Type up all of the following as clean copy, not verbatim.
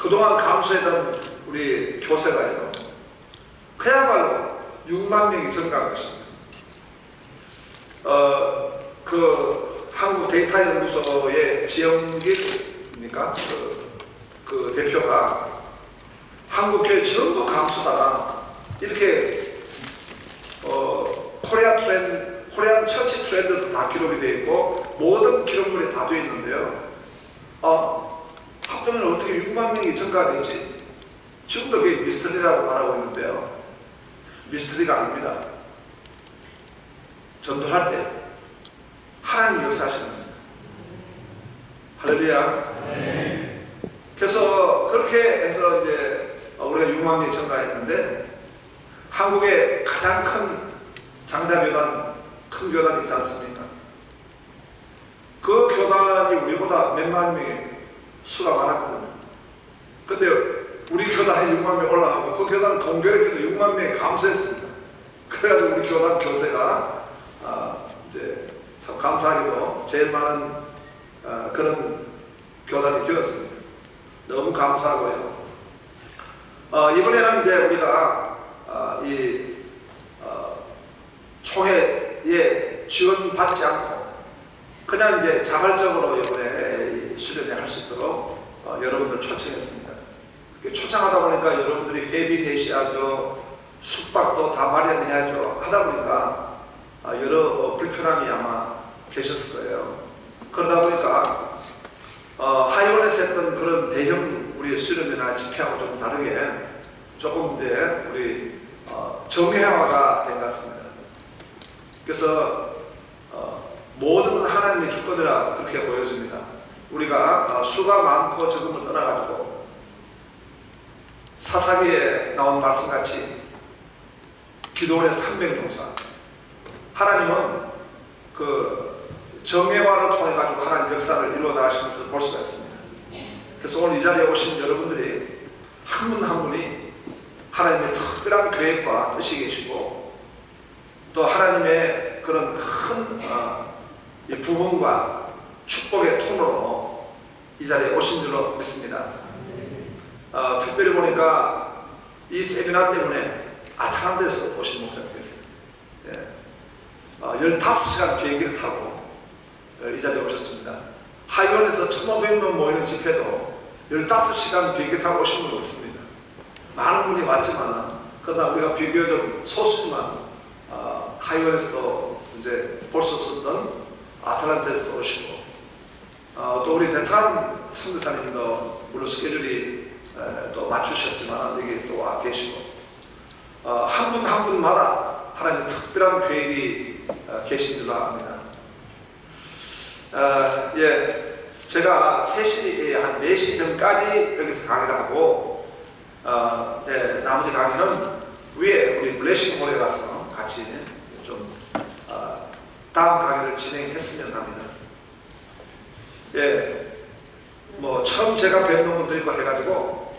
그동안 감수했던 우리 교세가요, 그야말로 6만 명이 증가한 것입니다. 한국 데이터 연구소의 지영길입니까? 그 대표가 한국교회 전부 감수다, 이렇게 코리안 처치 트렌드도 다 기록이 되어 있고 모든 기록물이 다 되어 있는데요. 합동에는 어떻게 6만 명이 증가되지? 지금도 그게 미스터리라고 말하고 있는데요. 미스터리가 아닙니다. 전도할 때 하나님이 역사하시는 겁니다. 할렐루야. 네. 그래서 그렇게 해서 이제 우리가 6만 명이 증가했는데, 한국의 가장 큰 장자교단, 큰 교단이 있지 않습니까? 그 교단이 우리보다 몇만 명이 수가 많았거든요. 근데 우리 교단이 6만 명 올라가고 그 교단 동교력교도 6만 명이 감소했습니다. 그래가지고 우리 교단 교세가 이제 참 감사하게도 제일 많은 그런 교단이 되었습니다. 너무 감사하고요. 이번에는 이제 우리가 총회에 지원받지 않고 그냥 이제 자발적으로 이번에 수련회 할 수 있도록 여러분들 초청했습니다. 초청하다 보니까 여러분들이 회비 내셔야죠, 숙박도 다 마련해야죠 하다 보니까 여러 불편함이 아마 계셨을 거예요. 그러다 보니까 하이원에서 했던 그런 대형 우리 수련회나 집회하고 좀 다르게 조금 이제 우리 정회화가 된 것 같습니다. 그래서 모든 하나님의 주권이라 그렇게 보여집니다. 우리가 수가 많고 적음을 떠나가지고 사사기에 나온 말씀같이 기도원의 300용사, 하나님은 그 정예화를 통해 가지고 하나님 역사를 이루어 나가시는 것을 볼 수가 있습니다. 그래서 오늘 이 자리에 오신 여러분들이 한 분 한 분이 하나님의 특별한 계획과 뜻이 계시고 또 하나님의 그런 큰 부흥과 축복의 통로로 이 자리에 오신 줄로 믿습니다. 특별히 보니까 이 세미나 때문에 아틀란타에서 오신 목사님 계세요. 15시간 비행기를 타고 이 자리에 오셨습니다. 하이원에서 1,500명 모이는 집회도 15시간 비행기 타고 오신 분 없습니다. 많은 분이 왔지만, 그러나 우리가 비교적 소수지만 하이원에서도 이제 볼 수 없었던 아틀란타에서도 오시고, 또 우리 베트남 선교사님도 물론 스케줄이 또 맞추셨지만 여기 또 와 계시고, 한 분 한 분마다 하나님의 특별한 계획이 계신 줄로 압니다. 제가 3시, 한 4시 전까지 여기서 강의를 하고, 나머지 강의는 위에 우리 블레싱 홀에 가서 같이 좀 다음 강의를 진행했으면 합니다. 처음 제가 뵙는 분도 있고 해가지고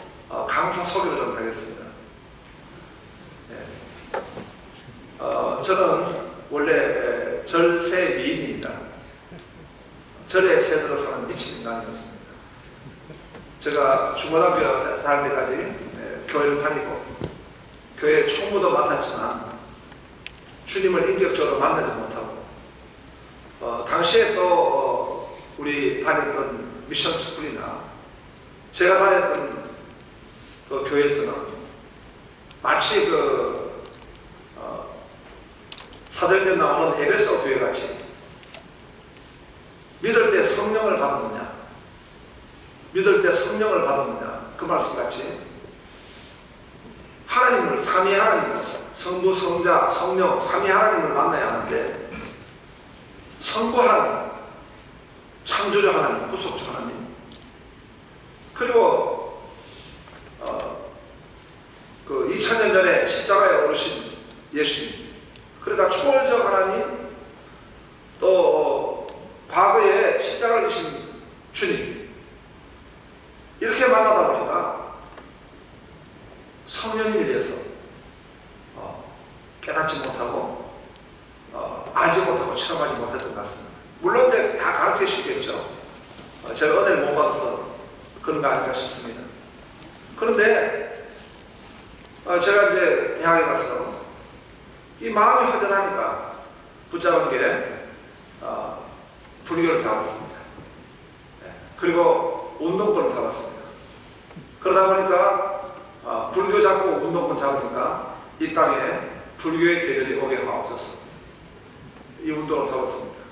강사 소개를 좀 하겠습니다. 저는 원래 절세 미인입니다. 절에 새들어 사는 미친 인간이었습니다. 제가 중고등학교 다닐 때까지 교회를 다니고 교회 총무도 맡았지만 주님을 인격적으로 만나지 못하고, 당시에 또 우리 다녔던 미션 스쿨이나 제가 다녔던 그 교회에서는 마치 사도행전 나오는 에베소 교회 같이 믿을 때 성령을 받았느냐, 믿을 때 성령을 받았느냐, 그 말씀 같이 하나님을, 삼위 하나님, 성부, 성자, 성령, 삼위 하나님을 만나야 하는데, 성부 하나님, 창조주 하나님, 구속주 하나님, 그리고 2000년 전에 십자가에 오르신 예수님, 그러니까 초월적 하나님, 또 과거에 십자가를 지신 주님, 이렇게 만나다 보니까 성령님에 대해서 깨닫지 못하고 알지 못하고 체험하지 못했던 것 같습니다. 물론 이제 다 가르쳐 주시겠죠. 제가 은혜를 못 받아서 그런 거 아닌가 싶습니다. 그런데 제가 이제 대학에 가서 이 마음이 허전하니까 붙잡은 게 불교를 잡았습니다. 그리고 운동권을 잡았습니다. 그러다 보니까 불교 잡고 운동권 잡으니까 이 땅에 불교의 계절이 오게 하옵소서. 이 운동을 잡았습니다.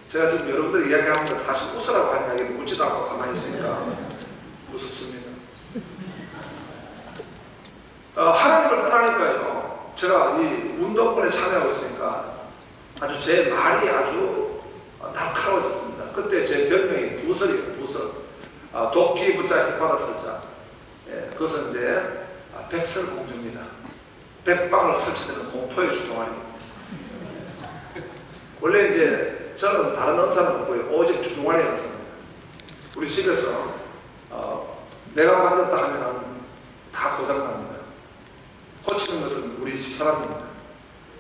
제가 지금 여러분들 이야기하면서 사실 웃으라고 하는 이야기도 웃지도 않고 가만히 있으니까 무섭습니다. 하나님을 떠나니까요, 제가 이 운동권에 참여하고 있으니까 아주 제 말이 아주 날카로워졌습니다. 그때 제 별명이 부설이에요. 부설. 도끼 붙자 혓바닥 설자. 그것은 이제 백설공주입니다. 백방을 설치되는 공포의 주동아리. 원래 이제 저는 다른 은사는 없고요, 오직 주동아리 은사입니다. 우리 집에서 내가 만졌다 하면은 다 고장납니다. 고치는 것은 우리 집사람입니다.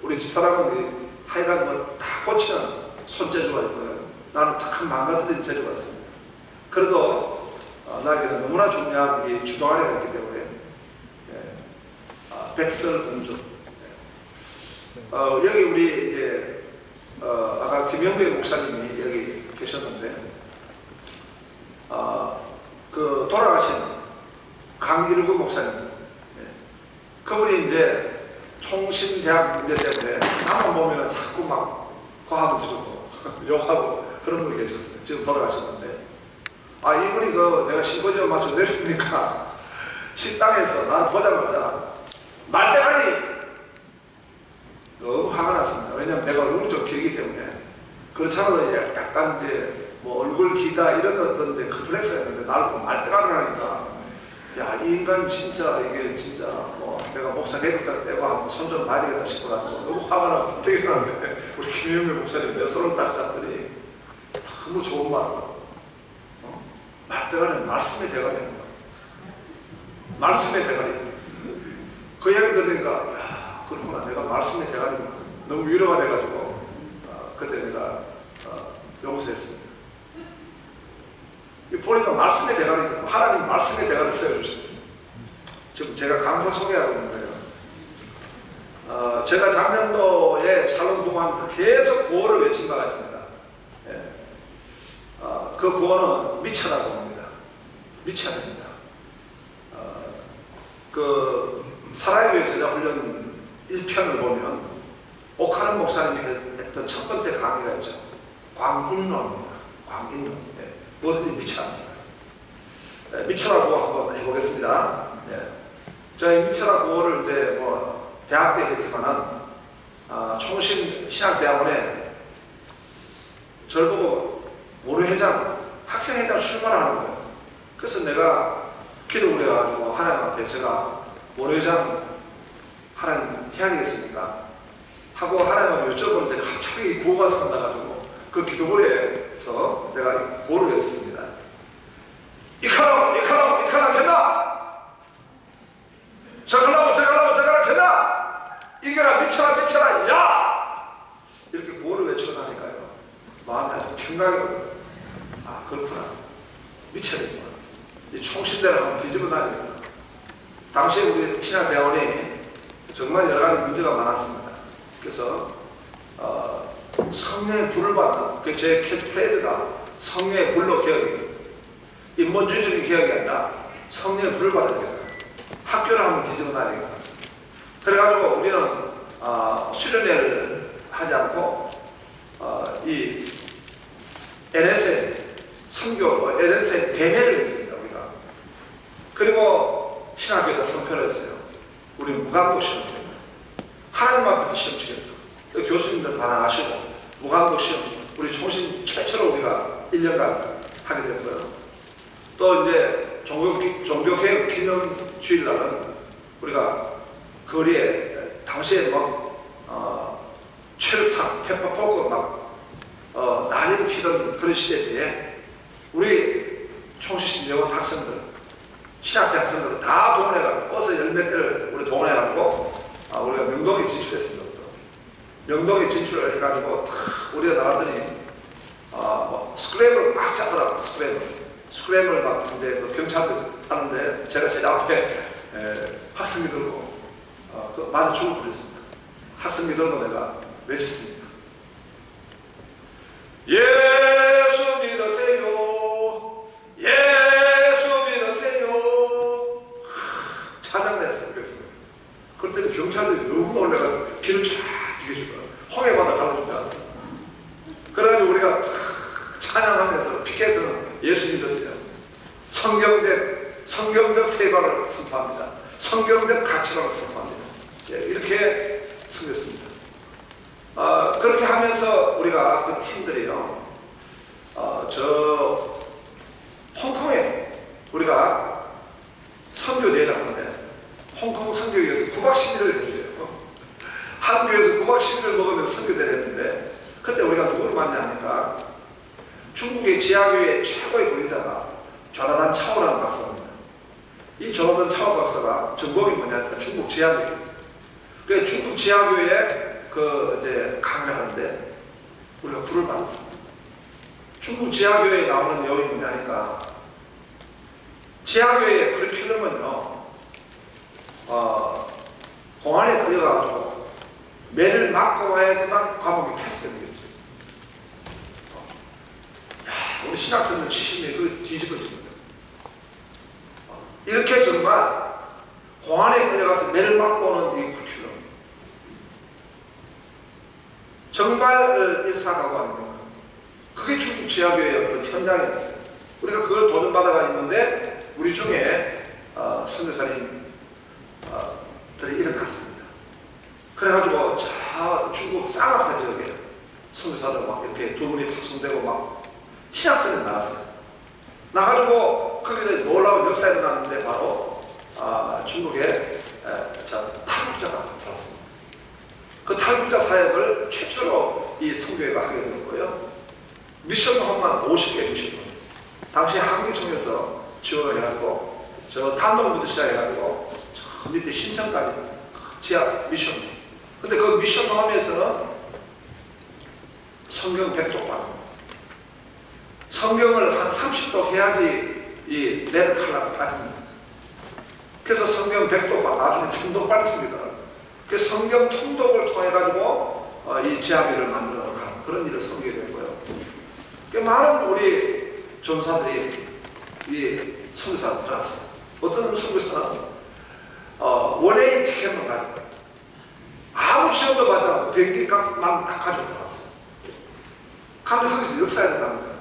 우리 집사람은 하여간 뭐 다 고치는 손재주가 있고요, 나는 다 망가뜨린 재주가 있습니다. 그래도 나에게는 너무나 중요한 이 주동아리가 있기 때문에 백설공주. 여기 우리 이제 아까 김영배 목사님이 여기 계셨는데 그 돌아가신 강일구 목사님, 그분이 이제 총신대학 문제 때문에 나만 보면 자꾸 막 과하고 지르고 욕하고 그런 분이 계셨어요. 지금 돌아가셨는데 이분이 내가 심포지엄 마쳐 내려오니까 식당에서 나를 보자마자 말대가리! 너무 화가 났습니다. 왜냐하면 내가 얼굴이 좀 길기 때문에. 그렇잖아도 약간 이제 뭐 얼굴 기다 이런 어떤 이제 컴플렉스가 있는데 나를 보고 말대가리 하니까, 야, 이 인간 진짜 이게 진짜 뭐 내가 목사 계급자 떼고 한번 손 좀 봐야 되겠다 싶어가지고 너무 화가 나고 되게 나는데 우리 김영배 목사님 내 손을 딱 잡더니 너무 좋은 말로 말대가리는 말씀의 대가리입니다. 말씀의 대가리. 그 이야기 들으니까, 야, 그렇구나. 내가 말씀의 대가리구나. 너무 위로가 돼가지고 그때 내가 용서했습니다. 보니까 말씀의 대가리입니다. 하나님 말씀의 대가리 세워주셨습니다. 지금 제가 강사 소개하고 있는 거예요. 제가 작년도에 샬롬 구호하면서 계속 구호를 외친 바가 있습니다. 그 구호는 미쳐라고 합니다. 미쳐입니다. 살아야 위해 제자 훈련 1편을 보면 옥하는 목사님이 했던 첫 번째 강의가 있죠. 광인론입니다. 광인론. 뭐든지 미쳐합니다. 미쳐라고 한번 해보겠습니다. 제가 이 미쳐라 구호를 이제 뭐 대학 때 했지만은 총신 신학대학원에 저를 보고 모르회장, 학생회장 출마하는 거예요. 그래서 내가 기도를 해가지고 하나님 앞에 제가 모르회장 하나님 해야 되겠습니까? 하고 하나님한테 여쭤보는데 갑자기 구호가 생각나가지고 그 기도문에서 내가 구호를 외쳤습니다. 이카라 캔다! 저칼라고 캔다! 이겨라 미쳐라 야! 이렇게 구호를 외치고 나니까요, 마음이 아주 평강이거든요. 그렇구나, 미쳐야겠구나. 이 총신대를 한번 뒤집어 놔야겠구나. 당시에 우리 신학대학원이 정말 여러 가지 문제가 많았습니다. 그래서 성령의 불을 받는, 제 캐치프레이즈가 성령의 불로 개혁입니다. 인본주의적인 개혁이 아니라 성령의 불을 받아야 됩니다. 학교를 한번 뒤집어 놔야 되겠다. 그래가지고 우리는 수련회를 하지 않고 이 NSM 선교, NSM 대회를 했습니다. 우리가. 그리고 신학교에다 선표를 했어요. 우리 무감도 시험입니다. 하나님 앞에서 시험 치겠다. 교수님들 다 나가시고 무감도 시험, 우리 총신 최초로 우리가 1년간 하게 됐고요. 또 이제 종교개혁 기념주일날은 우리가 거리에 당시에 최루탄, 페퍼포크 난리를 피던 그런 시대에 우리 총신대원 학생들, 신학대 학생들 다 동원해가지고 버스 10몇 대를 우리 동원해가지고 우리가 명동에 진출했습니다. 명동에 진출을 해가지고 우리가 나갔더니 스크랩을 막 짜더라고요. 스크랩을. 스크램을 막 이제 그 경찰들 하는데 제가 제일 앞에 학생이 들고 그 많은 춤을 부렸습니다. 학생이 들고 내가 외쳤습니다. 예수 믿으세요. 예수 믿으세요. 찬양했어요. 그랬습니다. 그때 경찰들이 너무 놀래가지고 길을 쫙 비켜주고 홍해바다 갈라준 줄 알았어요. 그래가지고 우리가 찬양하면서 피켓에서는 예수 믿으세요. 성경적 세관을 선포합니다. 성경적 가치관을 선포합니다. 이렇게 섬겼습니다. 그렇게 하면서 우리가 그 팀들이요, 저 홍콩에 우리가 선교대회를 하는데 홍콩 선교회에서 9박 10일을 했어요. 한국에서 9박 10일을 먹으면서 선교대회를 했는데 그때 우리가 누구를 만나니까 중국의 지하교회 최고의 권위자가 조나단 차오라는 박사입니다. 이 조나단 차오 박사가 전공이 뭐냐니까 중국 지하교회. 그 중국 지하교회에 이제 강의를 하는데 우리가 불을 받았습니다. 중국 지하교회에 나오는 내용이 뭐냐니까 지하교회의 커리큘럼은요, 공안에 끌려가지고 매를 맞고 와야지만 과목이 패스가 되겠어요. 우리 신학생들 70명이 거기서 뒤집어진 거예요. 이렇게 정말 공안에 끌려가서 매를 맞고 오는 이 커리큘럼, 정말 일사각오 아닙니까? 그게 중국 지하교회의 어떤 현장이었어요. 우리가 그걸 도전받아가 있는데 우리 중에 선교사님들이 일어났습니다. 그래가지고 저 중국 쌍합사 지역에 선교사들 막 이렇게 두 분이 파송되고 막 신학생이 나왔어요. 나가지고 거기서 놀라운 역사가 일어났는데 바로 중국에 탈북자가 들어왔습니다. 그 탈북자 사역을 최초로 이 선교회가 하게 되었고요. 미션홈만 50개 미션홈 했어요. 당시 한국청에서 지원을 해가지고 저 단동부터 시작해가지고 저 밑에 신천까지 지하 미션홈. 근데 그 미션홈에서는 성경 100독방, 성경을 한 30독 해야지 이 레드 칼라가 빠집니다. 그래서 성경 100독방 나중에 통독 받습니다. 그 성경 통독을 통해 가지고 이 지하교회를 만들어 가는 그런 일을 섬기게 되고요. 많은 우리 전사들이 이 선교사를 들어왔어요. 어떤 선교사는 원웨이 티켓만 가지고 아무 지원도 받지 않고 비행기 값만 딱 가지고 들어왔어요. 가서 거기서 역사에 된다는 거예요.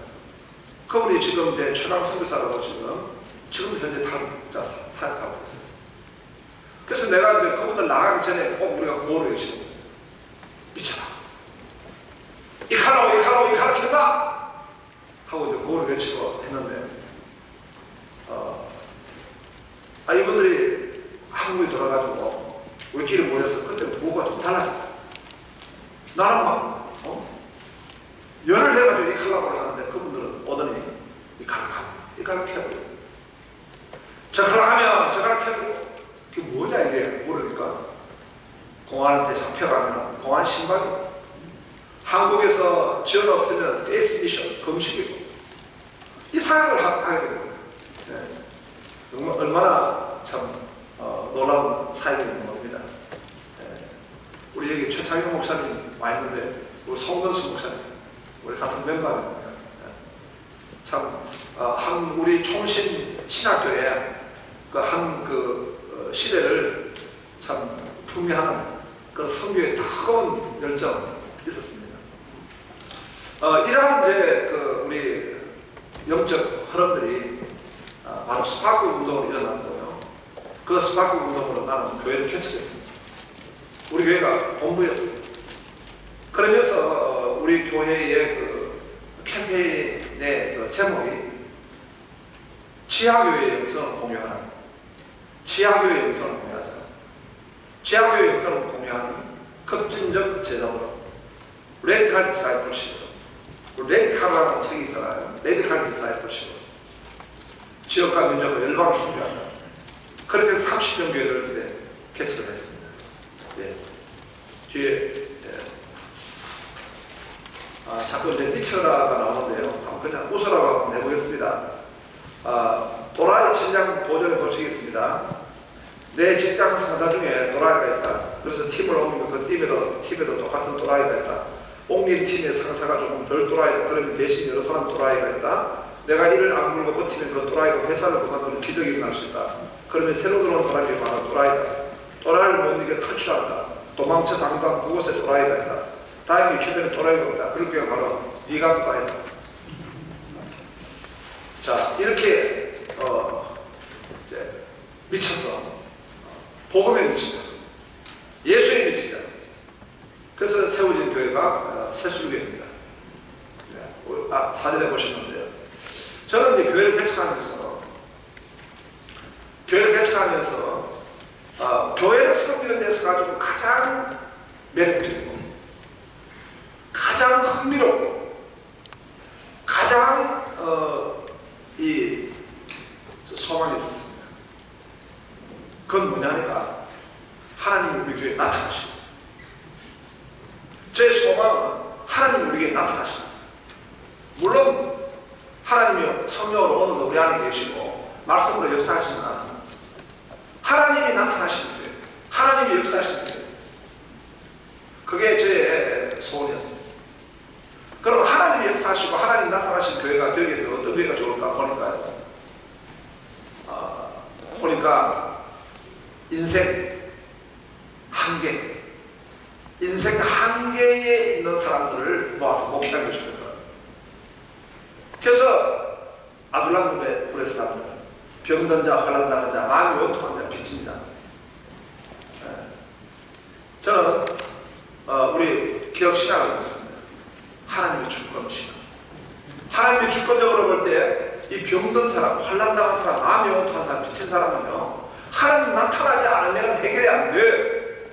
그분이 지금 이제 최강 선교사라고 지금 현재 탈북자 사역하고 있어요. 그래서 내가 이제 그분들 나가기 전에 꼭 우리가 구호를 외치는 거예요. 미쳐라. 이카라오 캔다! 하고 이제 구호를 외치고 했는데, 이분들이 한국에 돌아가지고 우리끼리 모여서 그때 구호가 좀 달라졌어요. 나는 막, 열을 내가지고 이카라오를 하는데 그분들은 오더니 이카라 캐버려. 저카라 캐버려. 그게 뭐냐 이게 모르니까 공안한테 잡혀가면 공안 신박이고 한국에서 지원 없으면 페이스 미션 금식이고 이 사역을 하게 됩니다. 네. 정말 얼마나 참 놀라운 사역인 겁니다. 네. 우리 여기 최창영 목사님 와 있는데 우리 송건수 목사님 우리 같은 멤버입니다. 네. 참 우리 총신 신학교에 시대를 참 풍미하는 그런 선교의 뜨거운 열정이 있었습니다. 이러한 이제 우리 영적 흐름들이 바로 스파크 운동으로 일어났고요. 그 스파크 운동으로 나는 교회를 개척했습니다. 우리 교회가 본부였습니다. 그러면서 우리 교회의 캠페인의 제목이 지하교회의 영성을 공유하는, 지하교회 영성을 공유하자. 지하교회 영성을 공유하는 급진적 제자로 레디칼 디사이플십으로, 레디칼이라는 책이 있잖아요. 레디칼 디사이플십으로 지역과 민족을 열방을 선교한다. 그렇게 해서 30년 교회를 이제 개척을 했습니다. 예. 뒤에 자꾸 이제 미쳐라가 나오는데요. 그냥 웃으라고 한번 해보겠습니다. 또라이 직장 보존의 법칙이 있습니다. 내 직장 상사 중에 또라이가 있다. 그래서 팀을 옮기고 그 팀에도 똑같은 또라이가 있다. 옮긴 팀의 상사가 조금 덜 또라이다. 그러면 대신 여러 사람 또라이가 있다. 내가 일을 악물고 버티면 그 또라이가 회사를 그만두는 기적이 일어날 수 있다. 그러면 새로 들어온 사람이 바로 또라이다. 또라이를 못 이겨 탈출한다. 도망쳐 당당 그곳에 또라이가 있다. 다행히 주변에 또라이가 없다. 그럴 게 바로 네가 또라이다. 자, 이렇게 이제 미쳐서 복음에 미치자, 예수에 미치자. 그래서 세워진 교회가 새수교회입니다. 사진에 보시는데요. 저는 이제 교회를 개척하면서 교회를 섬기는 데서 가지고 가장 매력적이고 가장 흥미롭고 가장 이 소망이 있었습니다. 그건 뭐냐니까 하나님이 우리 교회에 나타나시고 제 소망은 하나님이 우리 교회에 나타나십니다. 물론 하나님이 성령으로 오늘도 우리 안에 계시고 말씀으로 역사하시지만 하나님이 나타나시는 교회, 하나님이 역사하시는 교회, 그게 제 소원이었습니다. 그럼 하나님이 역사하시고 하나님이 나타나신 교회가 되기 위해서 어떤 교회가 좋을까 보니까 인생 한계에 있는 사람들을 모아서 목회하게 해줍니다. 그래서 아둘람굴의 굴에서 나옵니다. 병든 자, 환난당한 자, 마음이 원통한 자, 빚진 자. 저는 우리 기억 신학을 믿습니다. 하나님의 주권 신학. 하나님의 주권적으로 볼 때 이 병든 사람, 환난당한 사람, 마음이 원통한 사람, 빚진 사람은요, 하나님 나타나지 않으면 해결이 안 돼.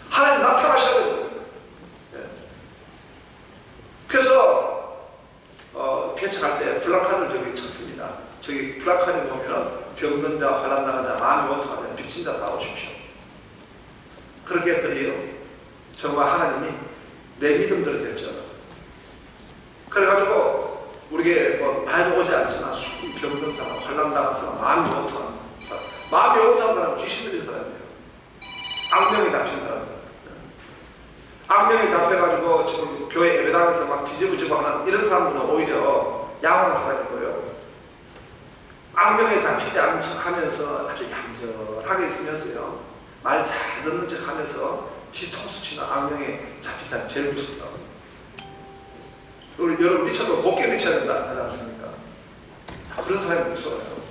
하나님 나타나셔야 돼요. 그래서 개척할 때 플라카드를 저기 쳤습니다. 저기 플라카드 보면 병든 자, 환난당한 자, 마음이 원통한 자, 빚진 자 다 오십시오. 그렇게 했더니 정말 하나님이 내 믿음대로 됐죠. 그래가지고 우리에게 뭐 말도 오지 않지만 병든 사람, 환난당한 사람, 마음이 원통한 사람, 마음이 원통한 사람은 귀신 들린 사람이에요. 악령에 잡힌 사람이에요. 악령에 잡혀가지고 지금 교회 예배당에서 막 뒤집어지고 하는 이런 사람들은 오히려 양호한 사람이고요. 악령에 잡히지 않은 척 하면서 아주 얌전하게 있으면서요, 말 잘 듣는 척 하면서 뒤통수 치는 악령에 잡힌 사람이 제일 무섭다. 우리 여러분 미쳐도 곱게 미쳐야 된다 하지 않습니까? 그런 사람이 무서워요.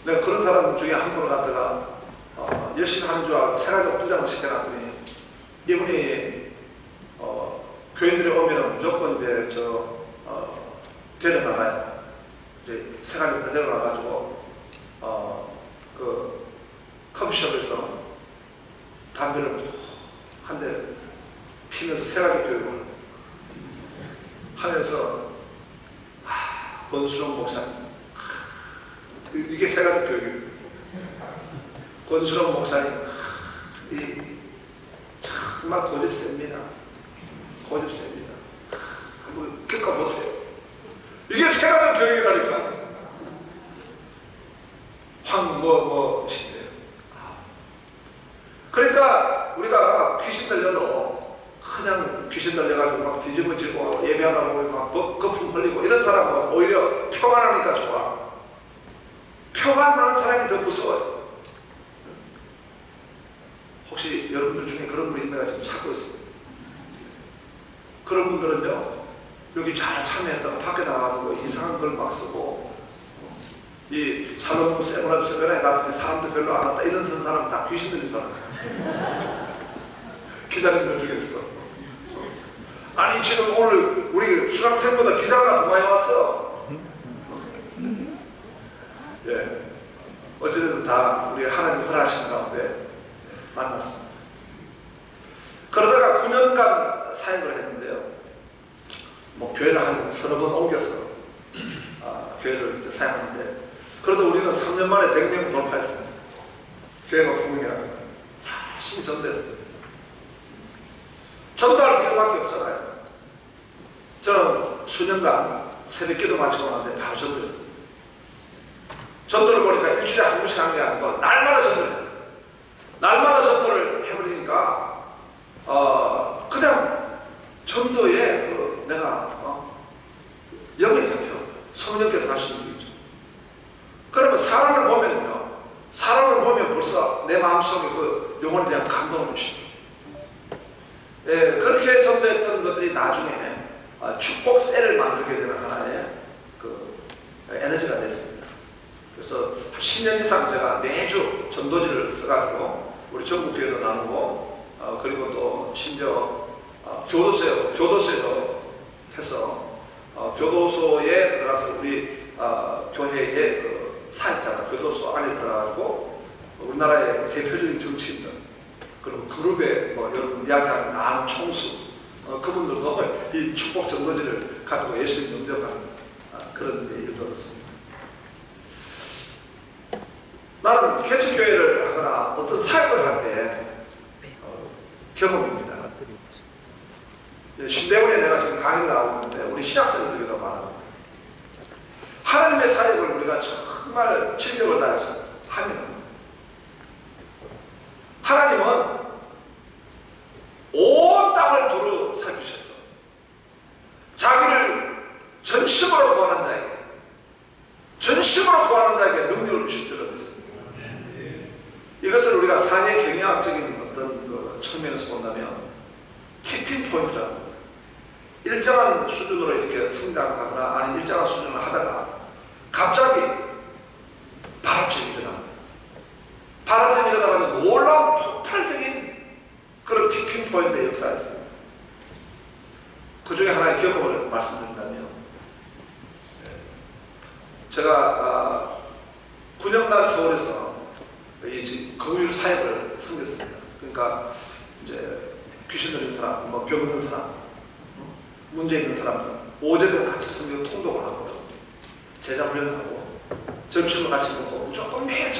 내가 그런 사람 중에 한 분을 갖다가 열심히 하는 줄 알고 세 가지 부장을 시켜놨더니 이분이 교인들이 오면 무조건 이제 데려나가요. 이제 세 가지부터 데려나가지고 그 커피숍에서 담배를 한 대 피면서 세 가지 교육을 하면서 권수롱 목사님, 이게 세 가지 교육이에요. 권수롱 목사님, 정말 고집셉니다. 고집셉니다. 한번 겪어보세요. 이게 세 가지 교육이라니까. 진짜요. 그러니까 우리가 귀신 들려도 그냥 귀신 들려가지고 막 뒤집어지고 예배하다 보면 막 거품 흘리고 이런 사람은 오히려 표가 나니까 좋아. 표가 나는 사람이 더 무서워요. 혹시 여러분들 중에 그런 분이 있나가 지금 찾고 있습니다. 그런 분들은요, 여기 잘 참여했다가 밖에 나가고 이상한 걸 막 쓰고, 이 살로몬 세미나에 갔더니 사람도 별로 안 왔다 이런 사람 다 귀신 들린 사람. 기자님들 중에서도. 아니 지금 오늘 우리 수강생보다 기자가 더 많이 왔어. 예, 어쨌든 다 우리 하나님 허락하신 가운데 만났습니다. 그러다가 9년간 사역을 했는데요. 뭐 교회를 한 서너 번 옮겨서 교회를 이제 사역하는데, 그래도 우리는 3년 만에 100명 돌파했습니다. 교회가 부흥해가지고 열심히 전도했습니다. 전도할 필요밖에 없잖아요. 저는 수년간 새벽기도 마치고 나는데 바로 전도했습니다. 전도를 보니까 일주일에 한 번씩 하는 게 아니고 날마다 전도를 해요. 날마다 전도를 해버리니까 그냥 전도에 내가 영이 잡혀. 성령께서 하시는 일이죠. 그러면 사람을 보면 벌써 내 마음속에 그 영혼에 대한 감동을 주시죠. 예, 그렇게 전도했던 것들이 나중에 축복 셀을 만들게 되는 하나의 그 에너지가 됐습니다. 그래서 10년 이상 제가 매주 전도지를 써가지고 우리 전국교회도 나누고 그리고 또 심지어 교도소에도 해서 교도소에 들어가서 우리 교회의 그 사역자가 교도소 안에 들어가지고 우리나라의 대표적인 정치인들 그리고 그룹에 여러분 이야기하는 남 총수 그분들도 이 축복 전도지를 가지고 예수님 영접하는 그런 일도 있습니다. 나는 개척교회를 하거나 어떤 사역을 할 때 경험입니다. 신대원에 내가 지금 강의를 하고 있는데 우리 신학생들이 더 많아요. 하나님의 사역을 우리가 정말 진력을 다해서 하면 하나님은 온 땅을 두루 살피셔서 자기를 전심으로 구하는 자에게 능력을 주실 줄을 믿습니다. 이것을 우리가 사회 경영학적인 어떤 그 측면에서 본다면 키팅 포인트라고 합니다. 일정한 수준으로 이렇게 성장하거나 아니면 일정한 수준을 하다가 갑자기 발화점이 일어나면 놀라운 폭발적인 그런 티핑 포인트의 역사가 있습니다. 그 중에 하나의 경험을 말씀드린다면 제가 9년간 서울에서 이 공유 사역을 섬겼습니다. 그러니까 이제 귀신 들린 사람, 병든 사람, 문제 있는 사람들 오전에 같이 섬기고 통독을 하고요. 제자 훈련하고 점심을 같이 먹고 무조건 매일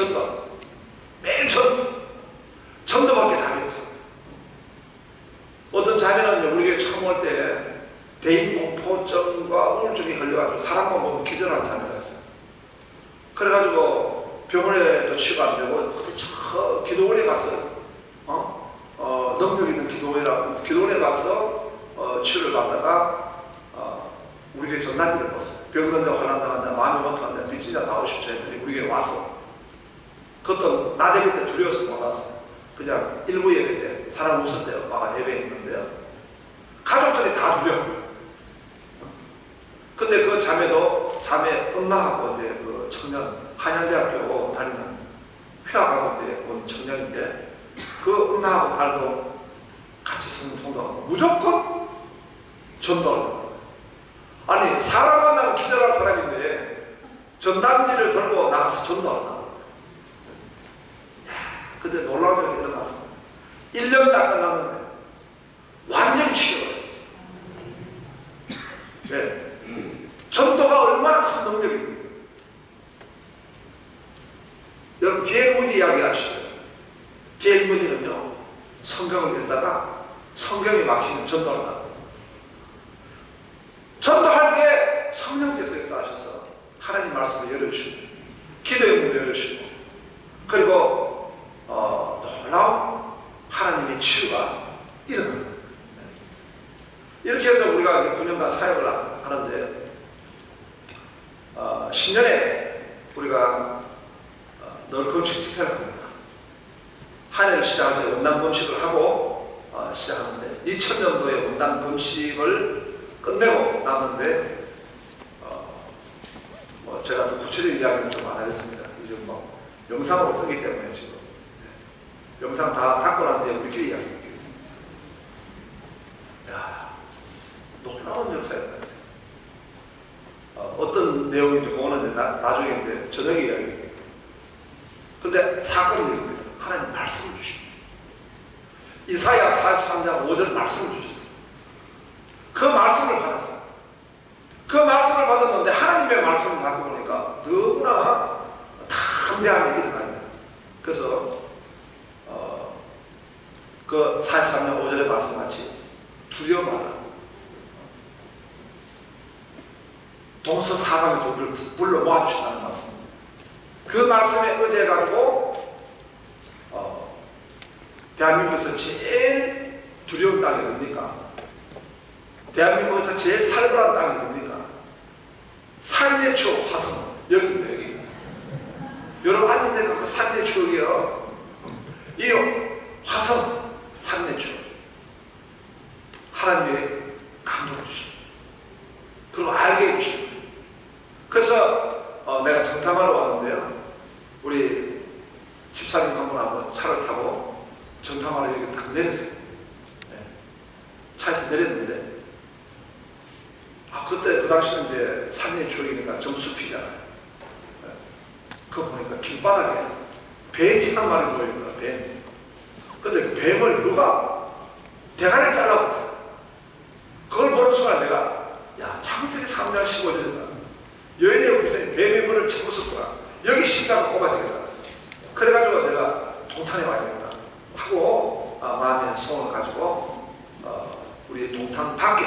전도밖에 답이 없어요. 어떤 자매는 우리 교회 처음 올 때 대인공포증과 우울증이 걸려가지고 사람만 보면 기절하는 자매가 있어요. 그래가지고 병원에도 치료 안 되고 저 기도원에 가서 능력 있는 기도원이라고 하면서 기도원에 가서 치료를 받다가 우리 교회 전단지를 봤어요. 병든데 화난다는데 마음이 어떡한데 미친 자 나오고 싶죠 했더니 우리 교회 왔어. 그것도 낮 예배 때 두려워서 못 왔어요. 그냥 일부 예배 때 사람 웃을 때 와가 예배했는데요. 가족들이 다 두려워. 근데 그 자매 엄마하고 이제 그 청년 한양대학교 다니는 휴학하고 이제 온 청년인데 그 엄마하고 딸도 같이 성경 통독하고 무조건 전도를 하고 아니 사람 만나면 기절할 사람인데 전단지를 들고 나가서 전도를 하고 근데 놀라운 것이 일어났습니다. 1년 다 끝났는데 완전히 치료가 됐어요. 네. 전도가 얼마나 큰 능력입니까? 여러분 제일 무디 이야기 아시죠? 제일 무디는요 성경을 읽다가 성경이 막히면 전도를 하고 전도할 때 성령께서 역사하셔서 하나님 말씀을 열어주시고 기도의 문을 열어주시고 그리고 놀라운 하나님의 치유가 일어납니다. 이렇게 해서 우리가 이제 9년간 사역을 하는데 10년에 우리가 늘 금식 집회를 합니다. 한 해를 시작할 때 원단 금식을 하고 시작하는데 2000년도에 원단 금식을 끝내고 나는데 제가 더 구체적인 이야기는 좀 안 하겠습니다. 이제 영상으로 뜨기 때문에 지금 영상 다 닫고 난 뒤에 우리끼리 이야기할게요. 야, 놀라운 역사가 있어요. 어떤 내용인지 그거는 나중에 이제 저녁에 이야기할게요. 근데 사건이 이겁니다. 하나님 말씀을 주십니다. 이사야 43장 5절 말씀을 주셨어요. 그 말씀을 받았어요. 그 말씀을 받았는데 하나님의 말씀을 받고 보니까 너무나 담대한 일이 일어나요. 그래서 그 43장 5절의 말씀같이 두려워 마라. 동서사방에서 우리를 불러 모아주신다는 말씀입니다. 그 말씀에 의지해가지고 대한민국에서 제일 두려운 땅이 뭡니까? 대한민국에서 제일 살벌한 땅이 뭡니까? 살인의 추억 화성 여기입니다. 여기. 여러분 앉은 데가 그 살인의 추억이요. 이 화성 살인의 추억. 하나님의 감동을 주십니다. 그리고 알게 해주십니다. 그래서 내가 정탐하러 왔는데요. 우리 집사님 한번 차를 타고 정탐하러 여기 딱 내렸어요. 네. 차에서 내렸는데 그때 그 당시는 이제 산의 추억이니까 좀 숲이잖아요. 네. 그거 보니까 길바닥에 뱀이 한 마리 보이더라. 뱀. 근데 뱀을 누가 대가리를 잘라버렸어요. 그걸 보는 순간 내가 창세기 3장 15절이다. 여인의 후손이 뱀의 물을 쳐부었구나. 여기 십자가 꼽아야 되겠다. 그래가지고 내가 동탄에 와야 되겠다 하고 마음의 소원을 가지고 우리 동탄 밖에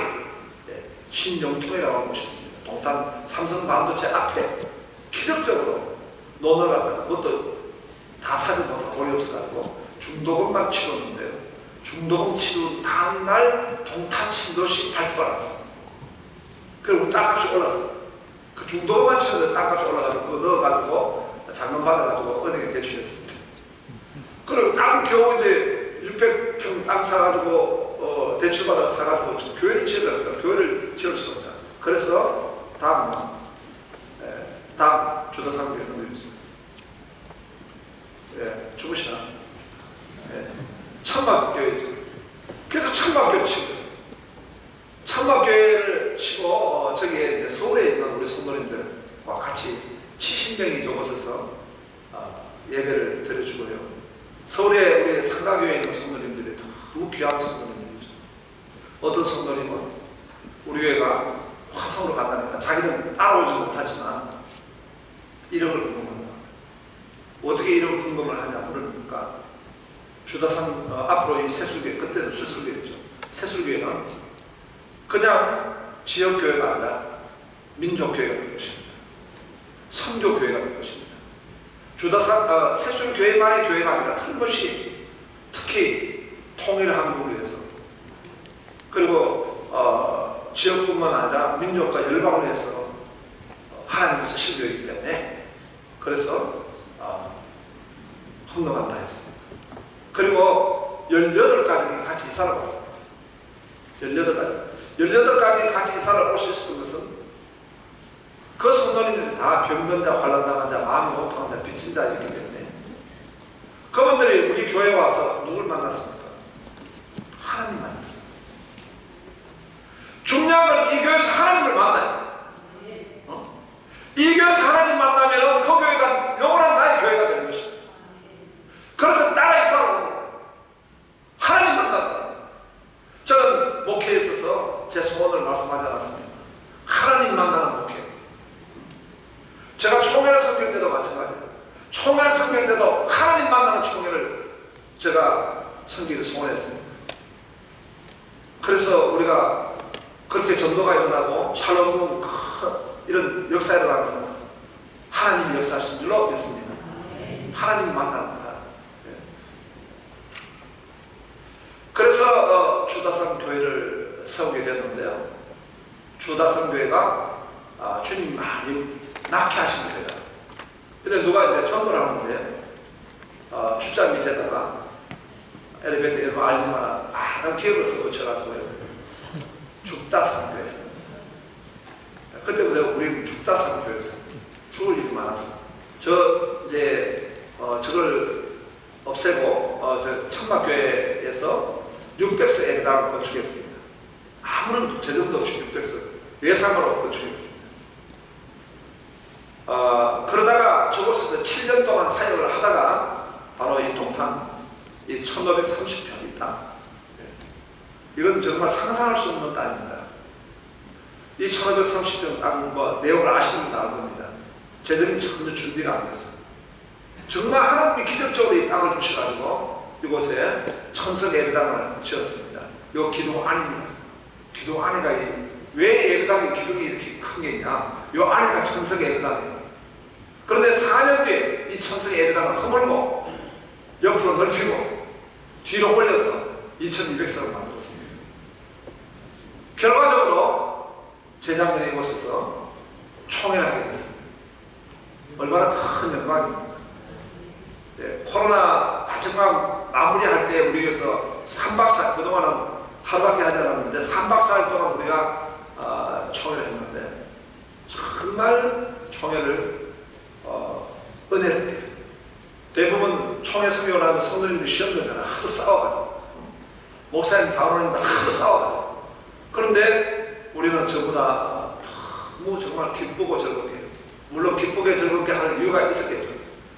신영통이라고 하는 곳이 있습니다. 동탄 삼성반도체 앞에 기적적으로 논을 갖다가 그것도 다 사지 못하고 돈이 없어가지고 중도금만 치렀는데요. 중도금 치루 다음날 동탄 신도시 발표가 났어요. 그리고 땅값이 올랐어요. 그 중도금만 치는데 땅값이 올라가지고 그거 넣어가지고 장난 받아가지고 은행에 대출했습니다. 그리고 땅 겨우 이제 600평 땅 사가지고 대출받아 사가지고 교회를 지어야 됩니다. 교회를 지을 수가 없잖아요. 그래서 다음 주도사님들이 건드렸습니다. 주무시나? 천막교회죠. 그래서 천막교회를 치고 천막교회를 치고 저기에 이제 서울에 있는 우리 성도님들과 같이 70명이 저곳에서 예배를 드려주고요. 서울에 우리 상가교회에 있는 성도님들이 너무 귀한 성도님들이죠. 어떤 성도님은 우리 교회가 화성으로 간다니까 자기는 따라오지 못하지만 1억을 헌금합니다. 어떻게 1억 헌금을 하냐 물으니까 주다산 앞으로 이 새술교회, 그때는 새술교회였죠. 새술교회는 그냥 지역교회가 아니라 민족교회가 될 것입니다. 선교교회가 될 것입니다. 주다산 새술교회만의 교회가 아니라 틀림없이 특히 통일한국을 위해서 그리고 지역뿐만 아니라 민족과 열방을 위해서 하나님을 쓰실 교회이기 때문에 그래서 헌금한다 했습니다. 그리고 18가족이 같이 이사를 왔습니다. 18가족이 같이 이사를 올 수 있었던 것은 그 성도님들이 다 병든 자, 환난당한 자, 마음이 못통한 자, 빚진 자이기 때문에 그분들이 우리 교회에 와서 누굴 만났습니까? 하나님 만났습니다. 중요한 건 이 교회에서 하나님을 만나요. 이 교회에서 하나님 만나면 그 교회가 영원한 나의 교회가 되는 것입니다. 그래서 따라 이사하는 하나님 만났다. 저는 목회에 있어서 제 소원을 말씀하지 않았습니다. 하나님 만나는 목회. 제가 총회를 섬길 때도 마찬가지예요. 총회를 섬길 때도 하나님 만나는 총회를 제가 섬기기를 소원했습니다. 그래서 우리가 그렇게 전도가 일어나고 샬롬은 이런 역사가 일어나면서 하나님이 역사하신 줄로 믿습니다. 하나님 만나는 거야. 그래서 주다산 교회를 세우게 됐는데요. 주다산 교회가 주님 많이 낳게 하신 교회다. 근데 누가 이제 전도를 하는데 주자 밑에다가 엘리베이터 이름 알지만 난 기억을 써 붙여가지고요. 죽다산 교회. 그때부터 우리는 죽다산 교회에서 죽을 일이 많았어. 저걸 없애고 저 천막교회에서 600석 애당 건축했습니다. 아무런 재정도 없이 600석 예상으로 건축했습니다. 그러다가 저곳에서 7년 동안 사역을 하다가 바로 이 동탄 이 1530평 이 땅, 이건 정말 상상할 수 없는 땅입니다. 이 1530평 땅과 내용을 아시는 분은 알 겁니다. 재정이 전혀 준비가 안 됐어요. 정말 하나님이 기적적으로 이 땅을 주셔가지고 이곳에 천석 예배당을 지었습니다. 이 기둥 안입니다. 기둥 안에가 왜 예배당에 기둥이 이렇게 큰 게 있냐? 이 안에가 천석 예배당이에요. 그런데 4년 뒤에 이 천성의 예배당을 허물고 옆으로 넓히고 뒤로 올려서 2200석을 만들었습니다. 결과적으로 재작년에 이곳에서 총회를 하게 됐습니다. 얼마나 큰 영광입니까? 네, 코로나 마지막 마무리할 때 우리 교회에서 3박 4일, 그동안은 하루밖에 하지 않았는데 3박 4일 동안 우리가 총회를 했는데 정말 총회를 은혜롭게, 대부분 총회 설교를 하면 성도님들 시험 들잖아. 하도 싸워가지고, 목사님 사원님들 하도 싸워가지고. 그런데 우리는 저보다 너무 정말 기쁘고 즐겁게, 물론 기쁘게 즐겁게 하는 이유가 있었겠죠.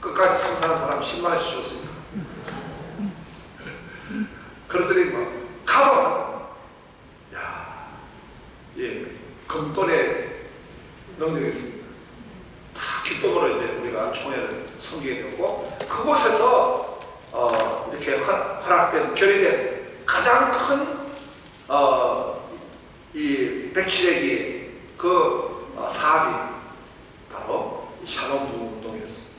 끝까지 참사하는 사람 10만원씩 줬습니다. 그러더니 막 가서 야, 예, 금돈의 능력이 있습니다. 다 기쁨으로 이제 우리가 총회를 섬기게 되고, 그곳에서 이렇게 허락된, 결의된 가장 큰 이 백칠애기 그 사업이 바로 이 샬롬 부흥운동이었습니다.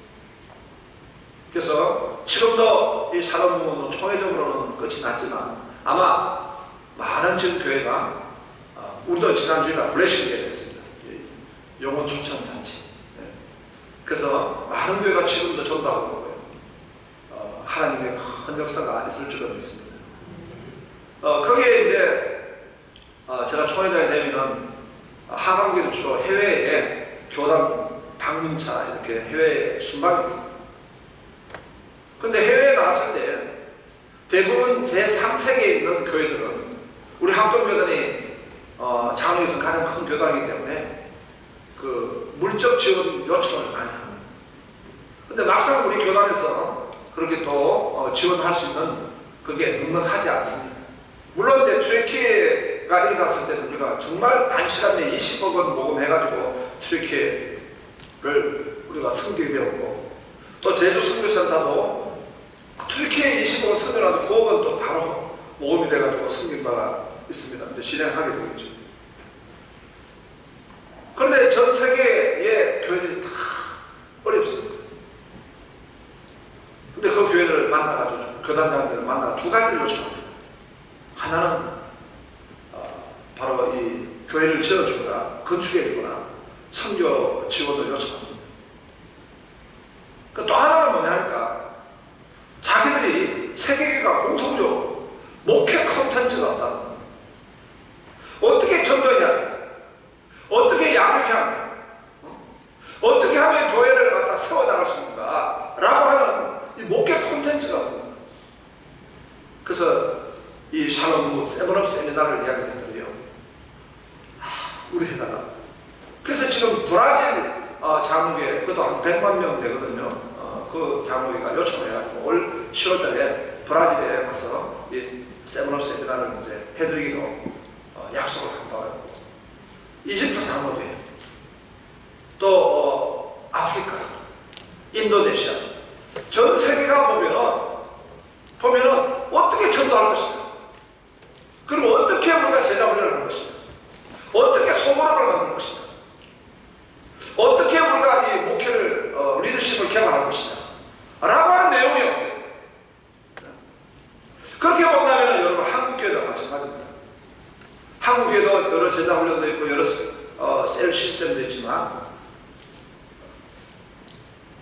그래서 지금도 이 샬롬 부흥운동 총회적으로는 끝이 났지만 아마 많은 지금 교회가, 우리도 지난주에 블레싱 예배했습니다. 영혼 초청 잔치. 그래서 많은 교회가 지금도 전도하고 있고요. 하나님의 큰 역사가 있을 줄로 믿습니다. 거기에 이제 제가 총회장이 되면은 하반기로 주로 해외에 교단 방문차 이렇게 해외에 순방이 있습니다. 근데 해외에 나갔을 때 대부분 제3세계에 있는 교회들은 우리 합동교단이 장로에서 가장 큰 교단이기 때문에 그 물적 지원 요청을 많이 합니다. 근데 막상 우리 교단에서 그렇게 또 지원할 수 있는 그게 넉넉하지 않습니다. 물론 이제 트레키가 일어났을 때는 우리가 정말 단시간에 20억 원 모금해가지고 트레키를 우리가 섬기게 되었고, 또 제주 선교센터도 트레키에 20억 원 선교하는데 9억 원 또 바로 모금이 돼가지고 섬긴 바가 있습니다. 이제 진행하게 되겠죠. 그런데 전 세계의 교회들이 다 어렵습니다. 근데 그 교회를 만나가지고, 교단장들을 만나가 두 가지를 요청합니다. 하나는 바로 이 교회를 지어주거나 건축해주거나 선교 지원을 요청합니다. 또 하나는 뭐냐 하니까 자기들이 세계가 공통적으로 목회 콘텐츠가 없다는 겁니다. 어떻게 전도해야, 어떻게 양육해야, 어떻게 하면 교회를 갖다 세워나갈 수 있는가 라고 하는 이 목회 콘텐츠가 없습니다. 그래서 이 샬롬부 세븐업 세미나를 이야기했더니요, 우리 해다가. 그래서 지금 브라질 장로회, 그것도 한 100만 명 되거든요. 그 장로회가 요청을 해가지고 올 10월달에 브라질에 가서 이 세븐업 세미나를 이제 해드리기로 약속을 한 바가 있고, 이집트 장로회, 또 아프리카, 인도네시아, 전 세계가 보면은 어떻게 전도할 것인가, 그리고 어떻게 우리가 제자 훈련을 할 것인가, 어떻게 소문학을 만들 것인가, 어떻게 우리가 이 목회를 리더십을 개발할 것인가 라고 하는 내용이 없어요. 그렇게 본다면 여러분 한국교회도 마찬가지입니다. 한국교회도 여러 제자 훈련도 있고 여러 셀 시스템도 있지만